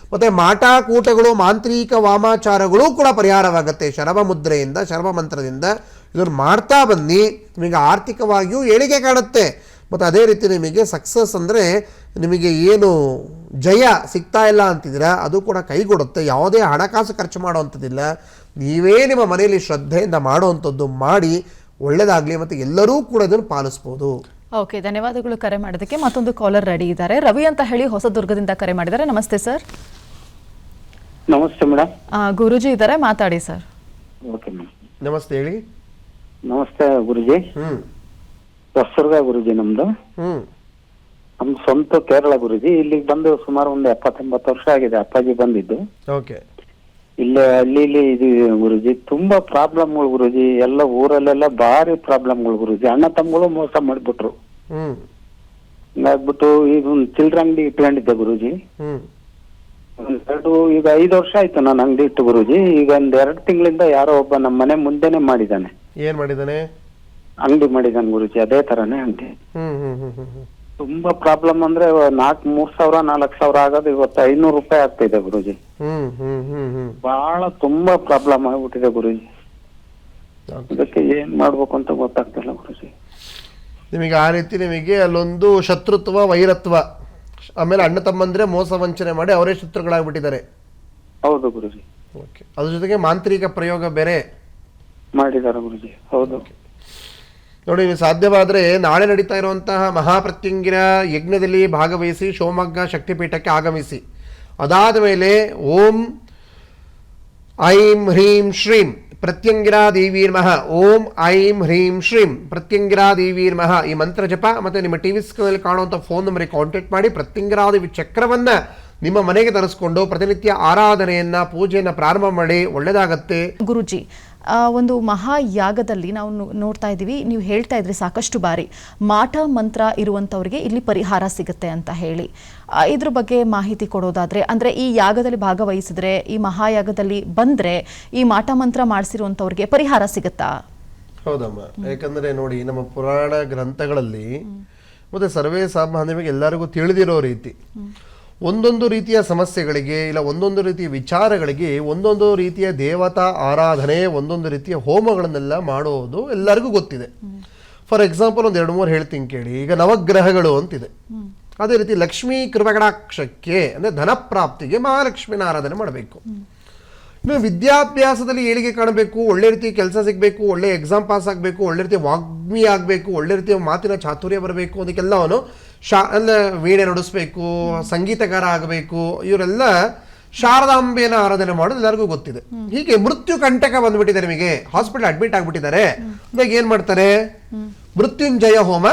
ಮತ್ತು ಮಾಟಾಕೂಟಗಳು, ಮಾಂತ್ರಿಕ ವಾಮಾಚಾರಗಳು ಕೂಡ ಪರಿಹಾರವಾಗುತ್ತೆ ಶರಭ ಮುದ್ರೆಯಿಂದ, ಶರಭ ಮಂತ್ರದಿಂದ. ಇದನ್ನು ಮಾಡ್ತಾ ಬನ್ನಿ, ನಿಮಗೆ ಆರ್ಥಿಕವಾಗಿಯೂ ಏಳಿಗೆ ಕಾಣುತ್ತೆ. ಮತ್ತು ಅದೇ ರೀತಿ ನಿಮಗೆ ಸಕ್ಸಸ್ ಅಂದರೆ ನಿಮಗೆ ಏನು ಜಯ ಸಿಗ್ತಾ ಇಲ್ಲ ಅಂತಿದ್ದೀರಾ ಅದು ಕೂಡ ಕೈಗೂಡುತ್ತೆ. ಯಾವುದೇ ಹಣಕಾಸು ಖರ್ಚು ಮಾಡುವಂಥದ್ದಿಲ್ಲ, ನೀವೇ ನಿಮ್ಮ ಮನೆಯಲ್ಲಿ ಶ್ರದ್ಧೆಯಿಂದ ಮಾಡುವಂಥದ್ದು ಮಾಡಿ ಒಳ್ಳೆಯದಾಗಲಿ. ಮತ್ತು ಎಲ್ಲರೂ ಕೂಡ ಇದನ್ನು ಪಾಲಿಸ್ಬೋದು. ಓಕೆ, ಧನ್ಯವಾದಗಳು ಕರೆ ಮಾಡೋದಕ್ಕೆ. ಮತ್ತೊಂದು ಕಾಲರ್ ರೆಡಿ ಇದ್ದಾರೆ. ರವಿ ಅಂತ ಹೇಳಿ ಹೊಸದುರ್ಗದಿಂದ ಕರೆ ಮಾಡಿದ್ದಾರೆ. ನಮಸ್ತೆ ಸರ್. ನಮಸ್ತೆ ಮೇಡಮ್. ಗುರುಜಿ ಇದ್ದಾರೆ, ಮಾತಾಡಿ ಸರ್. Okay madam. ನಮಸ್ತೆ, ಹೇಳಿ. ನಮಸ್ತೆ ಗುರುಜಿ. ಹೊಸದುರ್ಗ ಗುರುಜಿ ನಮ್ದು. ನಮ್ದು ಸ್ವಂತ ಕೇರಳ ಗುರುಜಿ. ಇಲ್ಲಿಗೆ ಬಂದು ಸುಮಾರು ಒಂದು 70-80 ವರ್ಷ ಆಗಿದೆ. ಅಪ್ಪಾಜಿ ಬಂದಿದ್ದು. ಓಕೆ. ಇಲ್ಲಿ ಇದು ಗುರುಜಿ ತುಂಬಾ ಪ್ರಾಬ್ಲಮ್ಗಳು ಗುರುಜಿ. ಎಲ್ಲ ಊರಲ್ಲೆಲ್ಲ ಭಾರಿ ಪ್ರಾಬ್ಲಮ್ಗಳು ಗುರುಜಿ. ಅಣ್ಣ ತಮ್ಮಗಳು ಮೋಸ ಮಾಡಿಬಿಟ್ರು. ಹಿಂಗಾಗ್ಬಿಟ್ಟು ಈಗ ಒಂದು ಚಿಲ್ಡ್ರ ಅಂಗಡಿ ಇಟ್ಕೊಂಡಿದ್ದೆ ಗುರುಜಿ. ಈಗ 5 ವರ್ಷ ಆಯ್ತು ನಾನು ಅಂಗಡಿ ಇಟ್ಟು ಗುರುಜಿ. ಈಗ ಒಂದ್ 2 ತಿಂಗಳಿಂದ ಯಾರೋ ಒಬ್ಬ ನಮ್ಮ ಮನೆ ಮುಂದೆನೆ ಮಾಡಿದಾನೆ. ಏನ್ ಮಾಡಿದಾನೆ? ಅಂಗಡಿ ಮಾಡಿದಾನೆ ಗುರುಜಿ. ಅದೇ ತರಾನೇ ಅಂಗಡಿ. ತುಂಬಾ ಪ್ರಾಬ್ಲಮ್ ಅಂದ್ರೆ 3,000-4,000 ಆಗೋದು ಇವತ್ತು 500 ರೂಪಾಯಿ ಆಗ್ತಿದೆ ಗುರುಜಿ. ಬಹಳ ತುಂಬಾ ಪ್ರಾಬ್ಲಮ್ ಆಗ್ಬಿಟ್ಟಿದೆ ಗುರುಜಿ. ಅದಕ್ಕೆ ಏನ್ ಮಾಡ್ಬೇಕು ಅಂತ ಗೊತ್ತಾಗ್ತಿಲ್ಲ ಗುರುಜಿ. ನಿಮಗೆ ಆ ರೀತಿ ನಿಮಗೆ ಅಲ್ಲೊಂದು ಶತ್ರುತ್ವ, ವೈರತ್ವ, ಆಮೇಲೆ ಅಣ್ಣ ತಮ್ಮಂದ್ರೆ ಮೋಸ ವಂಚನೆ ಮಾಡಿ ಅವರೇ ಶತ್ರುಗಳಾಗ್ಬಿಟ್ಟಿದ್ದಾರೆ. ಹೌದು ಗುರುಜಿ. ಓಕೆ. ಅದ್ರ ಜೊತೆಗೆ ಮಾಂತ್ರಿಕ ಪ್ರಯೋಗ ಬೇರೆ ಮಾಡಿದ್ದಾರೆ ಗುರುಜಿ. ಹೌದು ನೋಡಿ, ನೀವು ಸಾಧ್ಯವಾದರೆ ನಾಳೆ ನಡೀತಾ ಇರುವಂತಹ ಮಹಾಪ್ರತ್ಯಂಗಿರ ಯಜ್ಞದಲ್ಲಿ ಭಾಗವಹಿಸಿ ಶಿವಮೊಗ್ಗ ಶಕ್ತಿಪೀಠಕ್ಕೆ ಆಗಮಿಸಿ. ಅದಾದ ಮೇಲೆ ಓಂ ಐಂ ಹ್ರೀಂ ಶ್ರೀಂ ಪ್ರತ್ಯಂಗಿರಾ ದೇವೀರ್ಮಃ, ಓಂ ಐಂ ಹ್ರೀಂ ಶ್ರೀಂ ಪ್ರತ್ಯಂಗಿರಾ ದೇವೀರ್ಮಃ ಈ ಮಂತ್ರ ಜಪ ಮತ್ತು ನಿಮ್ಮ ಟಿ ವಿ ಸ್ಕ್ರೀನಲ್ಲಿ ಕಾಣುವಂಥ ಫೋನ್ ನಂಬರಿಗೆ ಕಾಂಟ್ಯಾಕ್ಟ್ ಮಾಡಿ ಪ್ರತ್ಯಂಗಿರಾದೇವಿ ಚಕ್ರವನ್ನು ನಿಮ್ಮ ಮನೆಗೆ ತರಿಸ್ಕೊಂಡು ಪ್ರತಿನಿತ್ಯ ಆರಾಧನೆಯನ್ನು, ಪೂಜೆಯನ್ನು ಪ್ರಾರಂಭ ಮಾಡಿ. ಒಳ್ಳೆಯದಾಗತ್ತೆ. ಗುರುಜಿ, ಒಂದು ಮಹಾಯಾಗದಲ್ಲಿ ನಾವು ನೋಡ್ತಾ ಇದ್ದೀವಿ, ನೀವು ಹೇಳ್ತಾ ಇದ್ರಿ ಸಾಕಷ್ಟು ಬಾರಿ ಮಾಟ ಮಂತ್ರ ಇರುವಂಥವ್ರಿಗೆ ಇಲ್ಲಿ ಪರಿಹಾರ ಸಿಗುತ್ತೆ ಅಂತ ಹೇಳಿ. ಇದ್ರ ಬಗ್ಗೆ ಮಾಹಿತಿ ಕೊಡೋದಾದರೆ, ಅಂದರೆ ಈ ಯಾಗದಲ್ಲಿ ಭಾಗವಹಿಸಿದ್ರೆ, ಈ ಮಹಾಯಾಗದಲ್ಲಿ ಬಂದರೆ ಈ ಮಾಟ ಮಂತ್ರ ಮಾಡಿಸಿರುವಂಥವ್ರಿಗೆ ಪರಿಹಾರ ಸಿಗುತ್ತಾ? ಹೌದಮ್ಮ. ಯಾಕಂದರೆ ನೋಡಿ, ನಮ್ಮ ಪುರಾಣ ಗ್ರಂಥಗಳಲ್ಲಿ ಮತ್ತು ಸರ್ವೇ ಸಾಮಾನ್ಯವಾಗಿ ಎಲ್ಲರಿಗೂ ತಿಳಿದಿರೋ ರೀತಿ ಒಂದೊಂದು ರೀತಿಯ ಸಮಸ್ಯೆಗಳಿಗೆ ಇಲ್ಲ ಒಂದೊಂದು ರೀತಿಯ ವಿಚಾರಗಳಿಗೆ ಒಂದೊಂದು ರೀತಿಯ ದೇವತಾ ಆರಾಧನೆ, ಒಂದೊಂದು ರೀತಿಯ ಹೋಮಗಳನ್ನೆಲ್ಲ ಮಾಡೋದು ಎಲ್ಲರಿಗೂ ಗೊತ್ತಿದೆ. ಫಾರ್ ಎಕ್ಸಾಂಪಲ್ ಒಂದು 2-3 ಹೇಳ್ತೀನಿ ಕೇಳಿ. ಈಗ ನವಗ್ರಹಗಳು ಅಂತಿದೆ. ಅದೇ ರೀತಿ ಲಕ್ಷ್ಮೀ ಕೃಪಕಟಾಕ್ಷಕ್ಕೆ ಅಂದರೆ ಧನ ಪ್ರಾಪ್ತಿಗೆ ಮಹಾಲಕ್ಷ್ಮಿನ ಆರಾಧನೆ ಮಾಡಬೇಕು. ಇನ್ನು ವಿದ್ಯಾಭ್ಯಾಸದಲ್ಲಿ ಏಳಿಗೆ ಕಾಣಬೇಕು, ಒಳ್ಳೆ ರೀತಿ ಕೆಲಸ ಸಿಗಬೇಕು, ಒಳ್ಳೆ ಎಕ್ಸಾಮ್ ಪಾಸ್ ಆಗಬೇಕು, ಒಳ್ಳೆ ರೀತಿಯ ವಾಗ್ಮಿ ಆಗಬೇಕು, ಒಳ್ಳೆ ರೀತಿಯ ಮಾತಿನ ಚಾತುರ್ಯ ಬರಬೇಕು, ಅದಕ್ಕೆಲ್ಲ ಅವನು ವೀಣೆ ನುಡಿಸ್ಬೇಕು, ಸಂಗೀತಗಾರ ಆಗಬೇಕು. ಇವರೆಲ್ಲ ಶಾರದಾಂಬೆಯನ್ನು ಆರಾಧನೆ ಮಾಡೋದು ಎಲ್ಲರಿಗೂ ಗೊತ್ತಿದೆ. ಹೀಗೆ ಮೃತ್ಯು ಕಂಟಕ ಬಂದ್ಬಿಟ್ಟಿದೆ, ನಿಮಗೆ ಹಾಸ್ಪಿಟಲ್ ಅಡ್ಮಿಟ್ ಆಗ್ಬಿಟ್ಟಿದ್ದಾರೆ. ಇವಾಗ ಏನ್ ಮಾಡ್ತಾರೆ? ಮೃತ್ಯುಂಜಯ ಹೋಮ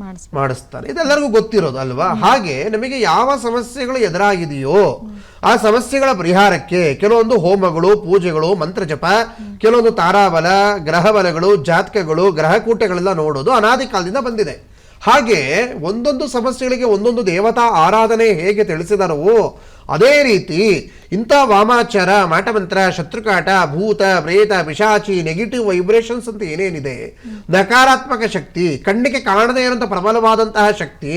ಮಾಡಿಸ್ತಾನೆ. ಇದೆಲ್ಲರಿಗೂ ಗೊತ್ತಿರೋದು ಅಲ್ವಾ? ಹಾಗೆ ನಮಗೆ ಯಾವ ಸಮಸ್ಯೆಗಳು ಎದುರಾಗಿದೆಯೋ ಆ ಸಮಸ್ಯೆಗಳ ಪರಿಹಾರಕ್ಕೆ ಕೆಲವೊಂದು ಹೋಮಗಳು, ಪೂಜೆಗಳು, ಮಂತ್ರ ಜಪ, ಕೆಲವೊಂದು ತಾರಾಬಲ, ಗ್ರಹಬಲಗಳು, ಜಾತಕಗಳು, ಗ್ರಹಕೂಟಗಳೆಲ್ಲ ನೋಡೋದು ಅನಾದಿ ಕಾಲದಿಂದ ಬಂದಿದೆ. ಹಾಗೆ ಒಂದೊಂದು ಸಮಸ್ಯೆಗಳಿಗೆ ಒಂದೊಂದು ದೇವತಾ ಆರಾಧನೆ ಹೇಗೆ ತಿಳಿಸಿದರೋ ಅದೇ ರೀತಿ ಇಂಥ ವಾಮಾಚಾರ, ಮಾಟಮಂತ್ರ, ಶತ್ರುಕಾಟ, ಭೂತ, ಪ್ರೇತ, ಪಿಶಾಚಿ, ನೆಗೆಟಿವ್ ವೈಬ್ರೇಷನ್ಸ್ ಅಂತ ಏನೇನಿದೆ, ನಕಾರಾತ್ಮಕ ಶಕ್ತಿ, ಕಣ್ಣಿಗೆ ಕಾಣದೇ ಇರುವಂಥ ಪ್ರಬಲವಾದಂತಹ ಶಕ್ತಿ,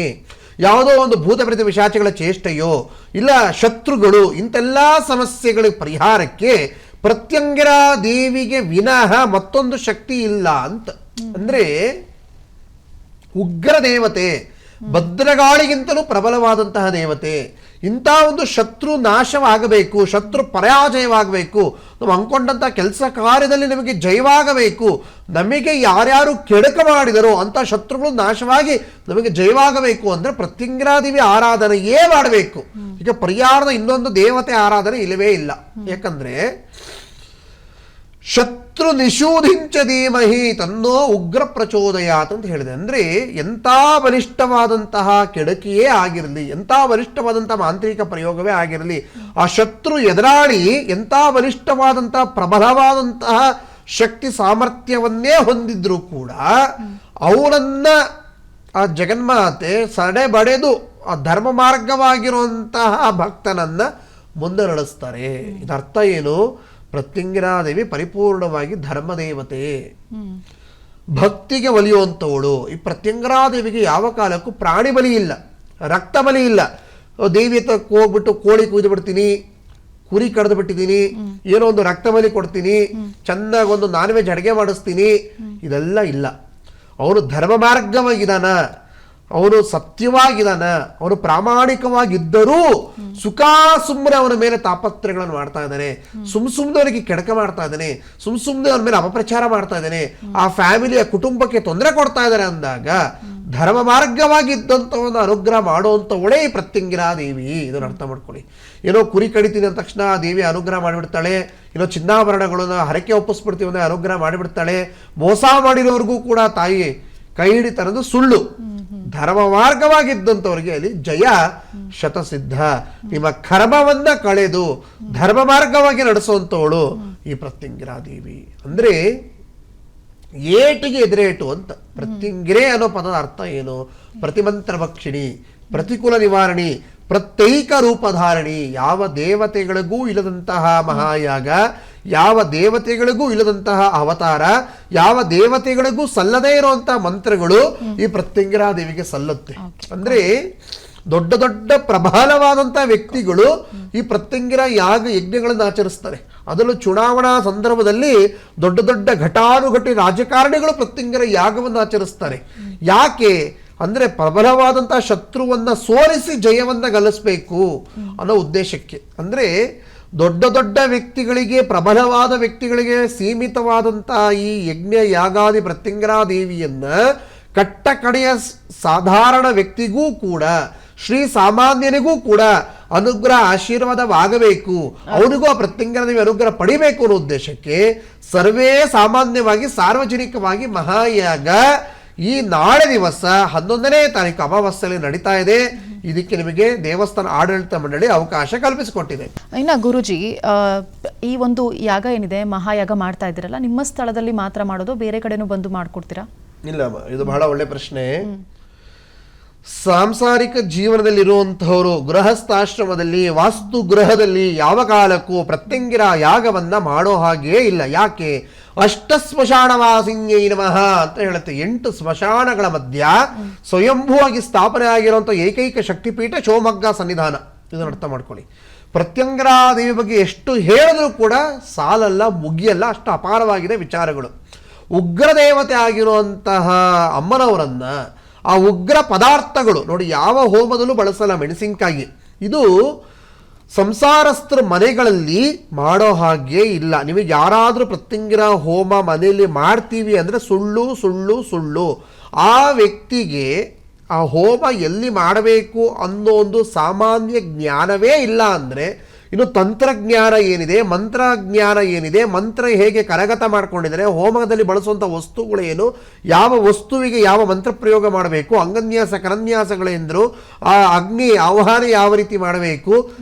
ಯಾವುದೋ ಒಂದು ಭೂತ ಪ್ರೇತ ಪಿಶಾಚಿಗಳ ಚೇಷ್ಟೆಯೋ ಇಲ್ಲ ಶತ್ರುಗಳು, ಇಂತೆಲ್ಲ ಸಮಸ್ಯೆಗಳ ಪರಿಹಾರಕ್ಕೆ ಪ್ರತ್ಯಂಗಿರಾ ದೇವಿಗೆ ವಿನಃ ಮತ್ತೊಂದು ಶಕ್ತಿ ಇಲ್ಲ ಅಂತ. ಅಂದ್ರೆ ಉಗ್ರ ದೇವತೆ, ಭದ್ರಗಾಳಿಗಿಂತಲೂ ಪ್ರಬಲವಾದಂತಹ ದೇವತೆ. ಇಂಥ ಒಂದು ಶತ್ರು ನಾಶವಾಗಬೇಕು, ಶತ್ರು ಪರಾಜಯವಾಗಬೇಕು, ನಾವು ಅಂದ್ಕೊಂಡಂಥ ಕೆಲಸ ಕಾರ್ಯದಲ್ಲಿ ನಮಗೆ ಜಯವಾಗಬೇಕು, ನಮಗೆ ಯಾರ್ಯಾರು ಕೆಡಕ ಮಾಡಿದರೋ ಅಂಥ ಶತ್ರುಗಳು ನಾಶವಾಗಿ ನಮಗೆ ಜಯವಾಗಬೇಕು ಅಂದರೆ ಪ್ರತ್ಯಂಗಿರಾದೇವಿ ಆರಾಧನೆಯೇ ಮಾಡಬೇಕು. ಈಗ ಪರಿಹಾರದ ಇನ್ನೊಂದು ದೇವತೆ ಆರಾಧನೆ ಇಲ್ಲವೇ ಇಲ್ಲ. ಯಾಕಂದ್ರೆ ಶತ್ರು ನಿಷೂಧಿಂಚ ಧೀಮಹಿ ತನ್ನೋ ಉಗ್ರ ಪ್ರಚೋದಯಾತ್ ಅಂತ ಹೇಳಿದೆ. ಅಂದರೆ ಎಂಥ ಬಲಿಷ್ಠವಾದಂತಹ ಕೆಡಕಿಯೇ ಆಗಿರಲಿ, ಎಂಥ ಬಲಿಷ್ಠವಾದಂತಹ ಮಾಂತ್ರಿಕ ಪ್ರಯೋಗವೇ ಆಗಿರಲಿ, ಆ ಶತ್ರು ಎದುರಾಳಿ ಎಂಥ ಬಲಿಷ್ಠವಾದಂತಹ ಪ್ರಬಲವಾದಂತಹ ಶಕ್ತಿ ಸಾಮರ್ಥ್ಯವನ್ನೇ ಹೊಂದಿದ್ರು ಕೂಡ ಅವರನ್ನ ಆ ಜಗನ್ಮಾತೆ ಸಡೆ ಬಡೆದು ಆ ಧರ್ಮ ಮಾರ್ಗವಾಗಿರುವಂತಹ ಭಕ್ತನನ್ನ ಮುಂದೆ ನಡೆಸ್ತಾರೆ. ಇದರ್ಥ ಏನು? ಪ್ರತ್ಯಂಗಿರಾದೇವಿ ಪರಿಪೂರ್ಣವಾಗಿ ಧರ್ಮದೇವತೆ, ಭಕ್ತಿಗೆ ಒಲಿಯುವಂಥವಳು. ಈ ಪ್ರತ್ಯಂಗಿರಾದೇವಿಗೆ ಯಾವ ಕಾಲಕ್ಕೂ ಪ್ರಾಣಿ ಬಲಿ ಇಲ್ಲ, ರಕ್ತ ಬಲಿ ಇಲ್ಲ. ದೇವಿ ಹತ್ರ ಹೋಗ್ಬಿಟ್ಟು ಕೋಳಿ ಕುಯ್ದು ಬಿಡ್ತೀನಿ, ಕುರಿ ಕಡ್ದು ಬಿಟ್ಟಿದ್ದೀನಿ, ಏನೋ ಒಂದು ರಕ್ತ ಬಲಿ ಕೊಡ್ತೀನಿ, ಚೆನ್ನಾಗಿ ಒಂದು ನಾನ್ ವೆಜ್ ಅಡುಗೆ ಮಾಡಿಸ್ತೀನಿ, ಇದೆಲ್ಲ ಇಲ್ಲ. ಅವನು ಧರ್ಮ ಮಾರ್ಗವಾಗಿದ್ದಾನ, ಅವನು ಸತ್ಯವಾಗಿದ್ದಾನ, ಅವನು ಪ್ರಾಮಾಣಿಕವಾಗಿದ್ದರೂ ಸುಖ ಸುಮ್ಮನೆ ಅವನ ಮೇಲೆ ತಾಪತ್ರಗಳನ್ನು ಮಾಡ್ತಾ ಇದ್ದಾನೆ, ಸುಮ್ಮನೆ ಅವನಿಗೆ ಕೆಡಕ ಮಾಡ್ತಾ ಇದ್ದಾನೆ, ಸುಮ್ಮನೆ ಅವನ ಮೇಲೆ ಅಪಪ್ರಚಾರ ಮಾಡ್ತಾ ಇದ್ದಾನೆ, ಆ ಫ್ಯಾಮಿಲಿಯ ಕುಟುಂಬಕ್ಕೆ ತೊಂದರೆ ಕೊಡ್ತಾ ಇದ್ದಾರೆ ಅಂದಾಗ ಧರ್ಮ ಮಾರ್ಗವಾಗಿದ್ದಂಥವನ್ನು ಅನುಗ್ರಹ ಮಾಡುವಂಥವಳೇ ಈ ಪ್ರತ್ಯಂಗಿರಾದೇವಿ. ಇದನ್ನು ಅರ್ಥ ಮಾಡ್ಕೊಳ್ಳಿ. ಏನೋ ಕುರಿ ಕಡಿತೀನಿ ಅಂದ ತಕ್ಷಣ ಆ ದೇವಿ ಅನುಗ್ರಹ ಮಾಡಿಬಿಡ್ತಾಳೆ, ಏನೋ ಚಿನ್ನಾಭರಣಗಳನ್ನ ಹರಕೆ ಒಪ್ಪಿಸ್ಬಿಡ್ತೀವಿ ಅಂದರೆ ಅನುಗ್ರಹ ಮಾಡಿಬಿಡ್ತಾಳೆ. ಮೋಸ ಮಾಡಿರೋರ್ಗೂ ಕೂಡ ತಾಯಿ ಕೈ ಹಿಡಿತಾರದು ಸುಳ್ಳು. ಧರ್ಮ ಮಾರ್ಗವಾಗಿದ್ದಂಥವ್ರಿಗೆ ಅಲ್ಲಿ ಜಯ ಶತಸಿದ್ಧ. ನಿಮ್ಮ ಕರ್ಮವನ್ನ ಕಳೆದು ಧರ್ಮ ಮಾರ್ಗವಾಗಿ ನಡೆಸುವಂಥವಳು ಈ ಪ್ರತ್ಯಂಗಿರಾದೇವಿ. ಅಂದ್ರೆ ಏಟಿಗೆ ಎದುರೇಟು ಅಂತ. ಪ್ರತ್ಯಂಗಿರೆ ಅನ್ನೋ ಪದದ ಅರ್ಥ ಏನು? ಪ್ರತಿಮಂತ್ರ ಭಕ್ಷಿಣಿ, ಪ್ರತಿಕೂಲ ನಿವಾರಣಿ, ಪ್ರತ್ಯೇಕ ರೂಪಧಾರಣಿ. ಯಾವ ದೇವತೆಗಳಿಗೂ ಇಲ್ಲದಂತಹ ಮಹಾಯಾಗ, ಯಾವ ದೇವತೆಗಳಿಗೂ ಇಲ್ಲದಂತಹ ಅವತಾರ, ಯಾವ ದೇವತೆಗಳಿಗೂ ಸಲ್ಲದೇ ಇರುವಂತಹ ಮಂತ್ರಗಳು ಈ ಪ್ರತ್ಯಂಗಿರಾದೇವಿಗೆ ಸಲ್ಲುತ್ತೆ. ಅಂದ್ರೆ ದೊಡ್ಡ ದೊಡ್ಡ ಪ್ರಬಲವಾದಂತಹ ವ್ಯಕ್ತಿಗಳು ಈ ಪ್ರತ್ಯಂಗಿರ ಯಾಗ ಯಜ್ಞಗಳನ್ನು ಆಚರಿಸ್ತಾರೆ. ಅದರಲ್ಲೂ ಚುನಾವಣಾ ಸಂದರ್ಭದಲ್ಲಿ ದೊಡ್ಡ ದೊಡ್ಡ ಘಟಾನುಘಟಿ ರಾಜಕಾರಣಿಗಳು ಪ್ರತ್ಯಂಗಿರ ಯಾಗವನ್ನು ಆಚರಿಸ್ತಾರೆ. ಯಾಕೆ ಅಂದ್ರೆ ಪ್ರಬಲವಾದಂತಹ ಶತ್ರುವನ್ನ ಸೋಲಿಸಿ ಜಯವನ್ನ ಗಳಿಸ್ಬೇಕು ಅನ್ನೋ ಉದ್ದೇಶಕ್ಕೆ. ಅಂದ್ರೆ ದೊಡ್ಡ ದೊಡ್ಡ ವ್ಯಕ್ತಿಗಳಿಗೆ, ಪ್ರಬಲವಾದ ವ್ಯಕ್ತಿಗಳಿಗೆ ಸೀಮಿತವಾದಂತಹ ಈ ಯಜ್ಞ ಯಾಗಾದಿ ಪ್ರತ್ಯಂಗಿರಾದೇವಿಯನ್ನ ಕಟ್ಟ ಕಡೆಯ ಸಾಧಾರಣ ವ್ಯಕ್ತಿಗೂ ಕೂಡ, ಶ್ರೀ ಸಾಮಾನ್ಯನಿಗೂ ಕೂಡ ಅನುಗ್ರಹ ಆಶೀರ್ವಾದವಾಗಬೇಕು, ಅವನಿಗೂ ಆ ಪ್ರತ್ಯಂಗಿರಾದೇವಿ ಅನುಗ್ರಹ ಪಡಿಬೇಕು ಅನ್ನೋ ಉದ್ದೇಶಕ್ಕೆ ಸರ್ವೇ ಸಾಮಾನ್ಯವಾಗಿ ಸಾರ್ವಜನಿಕವಾಗಿ ಮಹಾಯಾಗ ಈ ನಾಳೆ ದಿವಸ 11ನೇ ತಾರೀಕು ಅಮಾವಾಸ್ಯೆಯಲ್ಲಿ ನಡೀತಾ ಇದೆ. ಇದಕ್ಕೆ ನಿಮಗೆ ದೇವಸ್ಥಾನ ಆಡಳಿತ ಮಂಡಳಿ ಅವಕಾಶ ಕಲ್ಪಿಸಿಕೊಟ್ಟಿದೆ. ಇನ್ನು ಗುರುಜಿ, ಈ ಒಂದು ಯಾಗ ಏನಿದೆ, ಮಹಾಯಾಗ ಮಾಡ್ತಾ ಇದ್ದೀರಲ್ಲ, ನಿಮ್ಮ ಸ್ಥಳದಲ್ಲಿ ಮಾತ್ರ ಮಾಡೋದು, ಬೇರೆ ಕಡೆನೂ ಬಂದು ಮಾಡ್ಕೊಡ್ತೀರಾ? ಇಲ್ಲ, ಇದು ಬಹಳ ಒಳ್ಳೆ ಪ್ರಶ್ನೆ. ಸಾಂಸಾರಿಕ ಜೀವನದಲ್ಲಿರುವಂತಹವರು ಗೃಹಸ್ಥಾಶ್ರಮದಲ್ಲಿ, ವಾಸ್ತು ಗೃಹದಲ್ಲಿ ಯಾವ ಕಾಲಕ್ಕೂ ಪ್ರತ್ಯಂಗಿರ ಯಾಗವನ್ನ ಮಾಡೋ ಹಾಗೇ ಇಲ್ಲ. ಯಾಕೆ? ಅಷ್ಟ ಸ್ಮಶಾನವಾಸಿನ್ಯೈ ನಮಃ ಅಂತ ಹೇಳುತ್ತೆ. 8 ಸ್ಮಶಾನಗಳ ಮಧ್ಯ ಸ್ವಯಂಭೂವಾಗಿ ಸ್ಥಾಪನೆ ಆಗಿರುವಂಥ ಏಕೈಕ ಶಕ್ತಿಪೀಠ ಶಿವಮೊಗ್ಗ ಸನ್ನಿಧಾನ. ಇದನ್ನು ಅರ್ಥ ಮಾಡ್ಕೊಳ್ಳಿ. ಪ್ರತ್ಯಂಗಿರಾದೇವಿ ಬಗ್ಗೆ ಎಷ್ಟು ಹೇಳಿದ್ರೂ ಕೂಡ ಸಾಲಲ್ಲ, ಮುಗಿಯಲ್ಲ, ಅಷ್ಟು ಅಪಾರವಾಗಿದೆ ವಿಚಾರಗಳು. ಉಗ್ರ ದೇವತೆ ಆಗಿರುವಂತಹ ಅಮ್ಮನವರನ್ನ ಆ ಉಗ್ರ ಪದಾರ್ಥಗಳು ನೋಡಿ, ಯಾವ ಹೋಮದಲ್ಲೂ ಬಳಸಲ್ಲ ಮೆಣಸಿನಕಾಯಿ. ಇದು ಸಂಸಾರಸ್ಥರ ಮನೆಗಳಲ್ಲಿ ಮಾಡೋ ಹಾಗೆ ಇಲ್ಲ. ನಿಮಗೆ ಯಾರಾದರೂ ಪ್ರತ್ಯಂಗಿರ ಹೋಮ ಮನೆಯಲ್ಲಿ ಮಾಡ್ತೀವಿ ಅಂದರೆ ಸುಳ್ಳು ಸುಳ್ಳು ಸುಳ್ಳು. ಆ ವ್ಯಕ್ತಿಗೆ ಆ ಹೋಮ ಎಲ್ಲಿ ಮಾಡಬೇಕು ಅನ್ನೋ ಒಂದು ಸಾಮಾನ್ಯ ಜ್ಞಾನವೇ ಇಲ್ಲ. ಅಂದರೆ ಇನ್ನು ತಂತ್ರಜ್ಞಾನ ಏನಿದೆ, ಮಂತ್ರಜ್ಞಾನ ಏನಿದೆ, ಮಂತ್ರ ಹೇಗೆ ಕರಗತ ಮಾಡ್ಕೊಂಡಿದ್ದಾರೆ, ಹೋಮದಲ್ಲಿ ಬಳಸುವಂಥ ವಸ್ತುಗಳೇನು, ಯಾವ ವಸ್ತುವಿಗೆ ಯಾವ ಮಂತ್ರ ಪ್ರಯೋಗ ಮಾಡಬೇಕು, ಅಂಗನ್ಯಾಸ ಕರನ್ಯಾಸಗಳೆಂದರು, ಆ ಅಗ್ನಿ ಆಹ್ವಾನ ಯಾವ ರೀತಿ ಮಾಡಬೇಕು,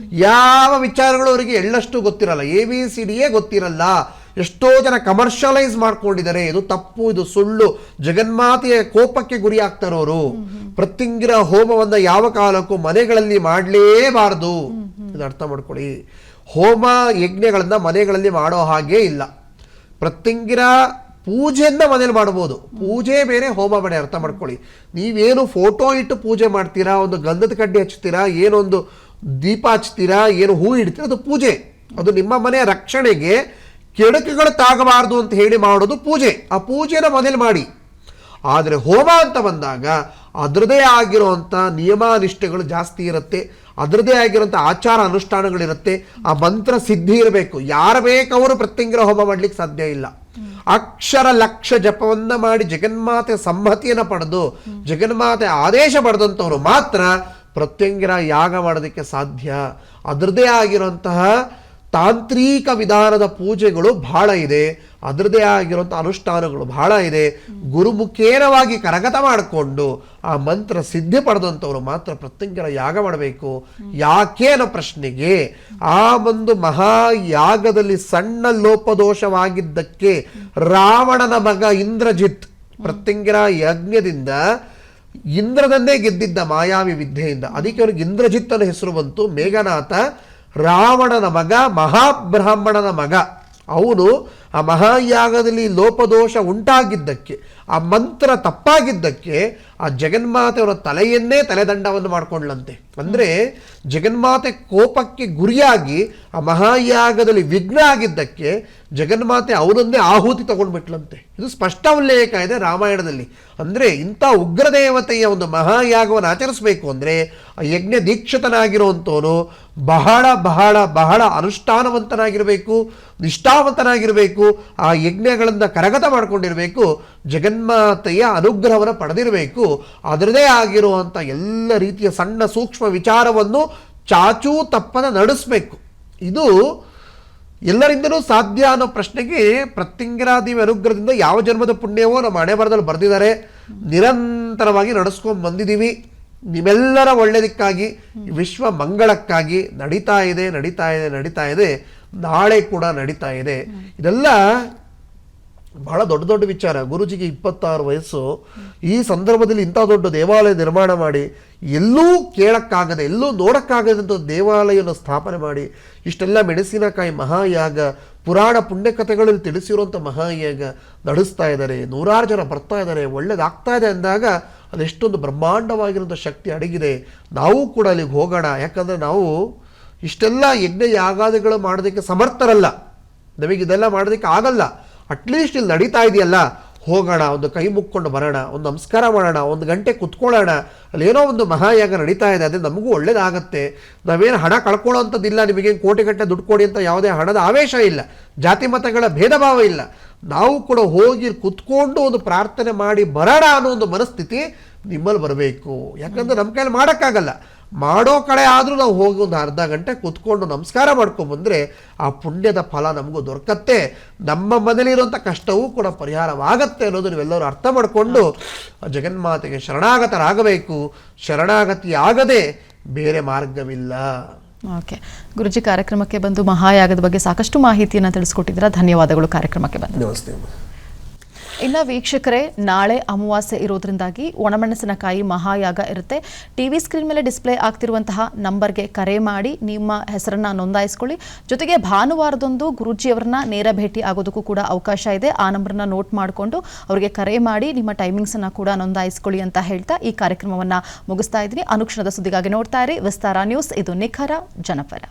ಯಾವ ವಿಚಾರಗಳು ಅವರಿಗೆ ಎಳ್ಳಷ್ಟು ಗೊತ್ತಿರಲ್ಲ, ABCD ಗೊತ್ತಿರಲ್ಲ. ಎಷ್ಟೋ ಜನ ಕಮರ್ಷಿಯಲೈಸ್ ಮಾಡ್ಕೊಂಡಿದ್ದಾರೆ. ಇದು ತಪ್ಪು, ಇದು ಸುಳ್ಳು. ಜಗನ್ಮಾತೆಯ ಕೋಪಕ್ಕೆ ಗುರಿ ಆಗ್ತಾರೋರು. ಪ್ರತ್ಯಂಗಿರ ಹೋಮವನ್ನ ಯಾವ ಕಾಲಕ್ಕೂ ಮನೆಗಳಲ್ಲಿ ಮಾಡಲೇಬಾರದು. ಇದು ಅರ್ಥ ಮಾಡ್ಕೊಳ್ಳಿ. ಹೋಮ ಯಜ್ಞಗಳನ್ನ ಮನೆಗಳಲ್ಲಿ ಮಾಡೋ ಹಾಗೆ ಇಲ್ಲ. ಪ್ರತ್ಯಂಗಿರ ಪೂಜೆಯನ್ನ ಮನೇಲಿ ಮಾಡಬಹುದು, ಪೂಜೆ ಬೇರೆ, ಹೋಮ ಬೇರೆ. ಅರ್ಥ ಮಾಡ್ಕೊಳ್ಳಿ. ನೀವೇನು ಫೋಟೋ ಇಟ್ಟು ಪೂಜೆ ಮಾಡ್ತೀರಾ, ಒಂದು ಗಂಧದ ಕಡ್ಡಿ ಹಚ್ತೀರಾ, ಏನೊಂದು ದೀಪ ಹಚ್ತೀರಾ, ಏನು ಹೂ ಇಡ್ತೀರಾ, ಅದು ಪೂಜೆ. ಅದು ನಿಮ್ಮ ಮನೆಯ ರಕ್ಷಣೆಗೆ ಕೆಡಕುಗಳು ತಾಗಬಾರದು ಅಂತ ಹೇಳಿ ಮಾಡೋದು ಪೂಜೆ. ಆ ಪೂಜೆನ ಮನೇಲಿ ಮಾಡಿ. ಆದರೆ ಹೋಮ ಅಂತ ಬಂದಾಗ ಅದರದೇ ಆಗಿರುವಂಥ ನಿಯಮಾನಿಷ್ಠೆಗಳು ಜಾಸ್ತಿ ಇರುತ್ತೆ, ಅದರದೇ ಆಗಿರುವಂಥ ಆಚಾರ ಅನುಷ್ಠಾನಗಳಿರುತ್ತೆ. ಆ ಮಂತ್ರ ಸಿದ್ಧಿ ಇರಬೇಕು. ಯಾರು ಬೇಕವರು ಪ್ರತ್ಯಂಗಿರ ಹೋಮ ಮಾಡ್ಲಿಕ್ಕೆ ಸಾಧ್ಯ ಇಲ್ಲ. ಅಕ್ಷರ ಲಕ್ಷ ಜಪವನ್ನ ಮಾಡಿ ಜಗನ್ಮಾತೆ ಸಮ್ಮತಿಯನ್ನು ಪಡೆದು ಜಗನ್ಮಾತೆ ಆದೇಶ ಪಡೆದಂಥವ್ರು ಮಾತ್ರ ಪ್ರತ್ಯಂಗಿರ ಯಾಗ ಮಾಡೋದಕ್ಕೆ ಸಾಧ್ಯ. ಅದರದೇ ಆಗಿರುವಂತಹ ತಾಂತ್ರಿಕ ವಿಧಾನದ ಪೂಜೆಗಳು ಬಹಳ ಇದೆ, ಅದರದೇ ಆಗಿರುವಂಥ ಅನುಷ್ಠಾನಗಳು ಬಹಳ ಇದೆ. ಗುರುಮುಖೇನವಾಗಿ ಕರಗತ ಮಾಡಿಕೊಂಡು ಆ ಮಂತ್ರ ಸಿದ್ಧಿ ಪಡೆದಂಥವ್ರು ಮಾತ್ರ ಪ್ರತ್ಯಂಗಿರ ಯಾಗ ಮಾಡಬೇಕು. ಯಾಕೆ ಅನ್ನೋ ಪ್ರಶ್ನೆಗೆ, ಆ ಒಂದು ಮಹಾಯಾಗದಲ್ಲಿ ಸಣ್ಣ ಲೋಪದೋಷವಾಗಿದ್ದಕ್ಕೆ ರಾವಣನ ಮಗ ಇಂದ್ರಜಿತ್ ಪ್ರತ್ಯಂಗಿರ ಯಜ್ಞದಿಂದ ಇಂದ್ರದನ್ನೇ ಗೆದ್ದಿದ್ದ ಮಾಯಾವಿ ವಿದ್ಯೆಯಿಂದ. ಅದಕ್ಕೆ ಅವನಿಗೆ ಇಂದ್ರಜಿತ್ ಅನ್ನೋ ಹೆಸರು ಬಂತು. ಮೇಘನಾಥ ರಾವಣನ ಮಗ, ಮಹಾಬ್ರಾಹ್ಮಣನ ಮಗ. ಅವನು ಆ ಮಹಾಯಾಗದಲ್ಲಿ ಲೋಪದೋಷ ಉಂಟಾಗಿದ್ದಕ್ಕೆ, ಆ ಮಂತ್ರ ತಪ್ಪಾಗಿದ್ದಕ್ಕೆ ಆ ಜಗನ್ಮಾತೆ ಅವರ ತಲೆಯನ್ನೇ ತಲೆದಂಡವನ್ನು ಮಾಡಿಕೊಂಡ್ಲಂತೆ. ಅಂದರೆ ಜಗನ್ಮಾತೆ ಕೋಪಕ್ಕೆ ಗುರಿಯಾಗಿ ಆ ಮಹಾಯಾಗದಲ್ಲಿ ವಿಘ್ನ ಆಗಿದ್ದಕ್ಕೆ ಜಗನ್ಮಾತೆ ಅವನನ್ನೇ ಆಹುತಿ ತಗೊಂಡ್ಬಿಟ್ಲಂತೆ. ಇದು ಸ್ಪಷ್ಟ ಉಲ್ಲೇಖ ಇದೆ ರಾಮಾಯಣದಲ್ಲಿ. ಅಂದರೆ ಇಂಥ ಉಗ್ರದೇವತೆಯ ಒಂದು ಮಹಾಯಾಗವನ್ನು ಆಚರಿಸಬೇಕು ಅಂದರೆ ಆ ಯಜ್ಞ ದೀಕ್ಷಿತನಾಗಿರುವಂಥವನು ಬಹಳ ಬಹಳ ಬಹಳ ಅನುಷ್ಠಾನವಂತನಾಗಿರಬೇಕು, ನಿಷ್ಠಾವಂತನಾಗಿರಬೇಕು, ಆ ಯಜ್ಞಗಳಿಂದ ಕರಗತ ಮಾಡಿಕೊಂಡಿರಬೇಕು, ಜಗನ್ಮಾತೆಯ ಅನುಗ್ರಹವನ್ನು ಪಡೆದಿರಬೇಕು. ಅದರದೇ ಆಗಿರುವಂಥ ಎಲ್ಲ ರೀತಿಯ ಸಣ್ಣ ಸೂಕ್ಷ್ಮ ವಿಚಾರವನ್ನು ಚಾಚೂ ತಪ್ಪದ ನಡೆಸಬೇಕು. ಇದು ಎಲ್ಲರಿಂದಲೂ ಸಾಧ್ಯ ಅನ್ನೋ ಪ್ರಶ್ನೆಗೆ ಪ್ರತ್ಯಂಗಿರಾದೇವಿ ಅನುಗ್ರಹದಿಂದ ಯಾವ ಜನ್ಮದ ಪುಣ್ಯವೋ ನಮ್ಮ ಹಣೆ ಬರದಲ್ಲಿ ಬರೆದಿದ್ದಾರೆ. ನಿರಂತರವಾಗಿ ನಡೆಸ್ಕೊಂಡು ಬಂದಿದ್ದೀವಿ. ನಿಮ್ಮೆಲ್ಲರ ಒಳ್ಳೆಯದಕ್ಕಾಗಿ, ವಿಶ್ವ ಮಂಗಳಕ್ಕಾಗಿ ನಡೀತಾ ಇದೆ, ನಡೀತಾ ಇದೆ, ನಡೀತಾ ಇದೆ. ನಾಳೆ ಕೂಡ ನಡೀತಾ ಇದೆ. ಇದೆಲ್ಲ ಬಹಳ ದೊಡ್ಡ ದೊಡ್ಡ ವಿಚಾರ. ಗುರುಜಿಗೆ 26 ವಯಸ್ಸು. ಈ ಸಂದರ್ಭದಲ್ಲಿ ಇಂಥ ದೊಡ್ಡ ದೇವಾಲಯ ನಿರ್ಮಾಣ ಮಾಡಿ, ಎಲ್ಲೂ ಕೇಳಕ್ಕಾಗದೆ, ಎಲ್ಲೂ ನೋಡಕ್ಕಾಗದಂಥ ದೇವಾಲಯವನ್ನು ಸ್ಥಾಪನೆ ಮಾಡಿ, ಇಷ್ಟೆಲ್ಲ ಮೆಣಸಿನಕಾಯಿ ಮಹಾಯಾಗ, ಪುರಾಣ ಪುಣ್ಯಕಥೆಗಳಲ್ಲಿ ತಿಳಿಸಿರುವಂಥ ಮಹಾಯಾಗ ನಡೆಸ್ತಾ ಇದ್ದಾರೆ. ನೂರಾರು ಜನ ಬರ್ತಾ ಇದ್ದಾರೆ, ಒಳ್ಳೇದಾಗ್ತಾ ಇದೆ ಅಂದಾಗ ಅದೆಷ್ಟೊಂದು ಬ್ರಹ್ಮಾಂಡವಾಗಿರುವಂಥ ಶಕ್ತಿ ಅಡಗಿದೆ. ನಾವು ಕೂಡ ಅಲ್ಲಿಗೆ ಹೋಗೋಣ. ಯಾಕಂದರೆ ನಾವು ಇಷ್ಟೆಲ್ಲ ಯಜ್ಞ ಯಾಗಾದಿಗಳು ಮಾಡೋದಕ್ಕೆ ಸಮರ್ಥರಲ್ಲ, ನಮಗಿದೆಲ್ಲ ಮಾಡೋದಕ್ಕೆ ಆಗಲ್ಲ. ಅಟ್ಲೀಸ್ಟ್ ಇಲ್ಲಿ ನಡೀತಾ ಇದೆಯಲ್ಲ, ಹೋಗೋಣ, ಒಂದು ಕೈ ಮುಕ್ಕೊಂಡು ಬರೋಣ, ಒಂದು ನಮಸ್ಕಾರ ಮಾಡೋಣ, 1 ಗಂಟೆ ಕುತ್ಕೊಳ್ಳೋಣ. ಅಲ್ಲೇನೋ ಒಂದು ಮಹಾಯಾಗ ನಡೀತಾ ಇದೆ, ಅದೇ ನಮಗೂ ಒಳ್ಳೇದಾಗತ್ತೆ. ನಾವೇನು ಹಣ ಕಳ್ಕೊಳ್ಳೋ ಅಂಥದ್ದಿಲ್ಲ, ನಿಮಗೇನು ಕೋಟಿಗಟ್ಟಲೆ ದುಡ್ಡು ಕೊಡಿ ಅಂತ ಯಾವುದೇ ಹಣದ ಆವೇಶ ಇಲ್ಲ, ಜಾತಿ ಮತಗಳ ಭೇದ ಭಾವ ಇಲ್ಲ. ನಾವು ಕೂಡ ಹೋಗಿ ಕುತ್ಕೊಂಡು ಒಂದು ಪ್ರಾರ್ಥನೆ ಮಾಡಿ ಬರೋಣ ಅನ್ನೋ ಒಂದು ಮನಸ್ಥಿತಿ ನಿಮ್ಮಲ್ಲಿ ಬರಬೇಕು. ಯಾಕಂದರೆ ನಮ್ಮ ಕೈಯಲ್ಲಿ ಮಾಡೋಕ್ಕಾಗಲ್ಲ. ಮಾಡೋ ಕಡೆ ಆದರೂ ನಾವು ಹೋಗಿ ಒಂದು ಅರ್ಧ ಗಂಟೆ ಕುತ್ಕೊಂಡು ನಮಸ್ಕಾರ ಮಾಡ್ಕೊಂಬಂದರೆ ಆ ಪುಣ್ಯದ ಫಲ ನಮಗೂ ದೊರಕತ್ತೆ. ನಮ್ಮ ಮನೇಲಿರುವಂಥ ಕಷ್ಟವೂ ಕೂಡ ಪರಿಹಾರವಾಗತ್ತೆ ಅನ್ನೋದು ನೀವೆಲ್ಲರೂ ಅರ್ಥ ಮಾಡಿಕೊಂಡು ಜಗನ್ಮಾತೆಗೆ ಶರಣಾಗತರಾಗಬೇಕು. ಶರಣಾಗತಿ ಆಗದೆ ಬೇರೆ ಮಾರ್ಗವಿಲ್ಲ. ಓಕೆ ಗುರುಜಿ, ಕಾರ್ಯಕ್ರಮಕ್ಕೆ ಬಂದು ಮಹಾಯಾಗದ ಬಗ್ಗೆ ಸಾಕಷ್ಟು ಮಾಹಿತಿಯನ್ನು ತಿಳಿಸ್ಕೊಟ್ಟಿದ್ದೀರಾ. ಧನ್ಯವಾದಗಳು ಕಾರ್ಯಕ್ರಮಕ್ಕೆ ಬಂದು. ನಮಸ್ತೆ. ಇನ್ನು ವೀಕ್ಷಕರೇ, ನಾಳೆ ಅಮಾವಾಸ್ಯೆ ಇರೋದ್ರಿಂದಾಗಿ ಒಣಮೆಣಸಿನಕಾಯಿ ಮಹಾಯಾಗ ಇರುತ್ತೆ. ಟಿವಿ ಸ್ಕ್ರೀನ್ ಮೇಲೆ ಡಿಸ್ಪ್ಲೇ ಆಗ್ತಿರುವಂತಹ ನಂಬರ್ಗೆ ಕರೆ ಮಾಡಿ ನಿಮ್ಮ ಹೆಸರನ್ನ ನೋಂದಾಯಿಸ್ಕೊಳ್ಳಿ. ಜೊತೆಗೆ ಭಾನುವಾರದಂದು ಗುರೂಜಿಯವರನ್ನ ನೇರ ಭೇಟಿ ಆಗೋದಕ್ಕೂ ಕೂಡ ಅವಕಾಶ ಇದೆ. ಆ ನಂಬರ್ನ ನೋಟ್ ಮಾಡಿಕೊಂಡು ಅವರಿಗೆ ಕರೆ ಮಾಡಿ ನಿಮ್ಮ ಟೈಮಿಂಗ್ಸನ್ನು ಕೂಡ ನೋಂದಾಯಿಸ್ಕೊಳ್ಳಿ ಅಂತ ಹೇಳ್ತಾ ಈ ಕಾರ್ಯಕ್ರಮವನ್ನು ಮುಗಿಸ್ತಾ ಇದ್ದೀನಿ. ಅನುಕ್ಷಣದ ಸುದ್ದಿಗಾಗಿ ನೋಡ್ತಾ ಇರಿ ವಿಸ್ತಾರ ನ್ಯೂಸ್. ಇದು ನಿಖರ ಜನಪರ.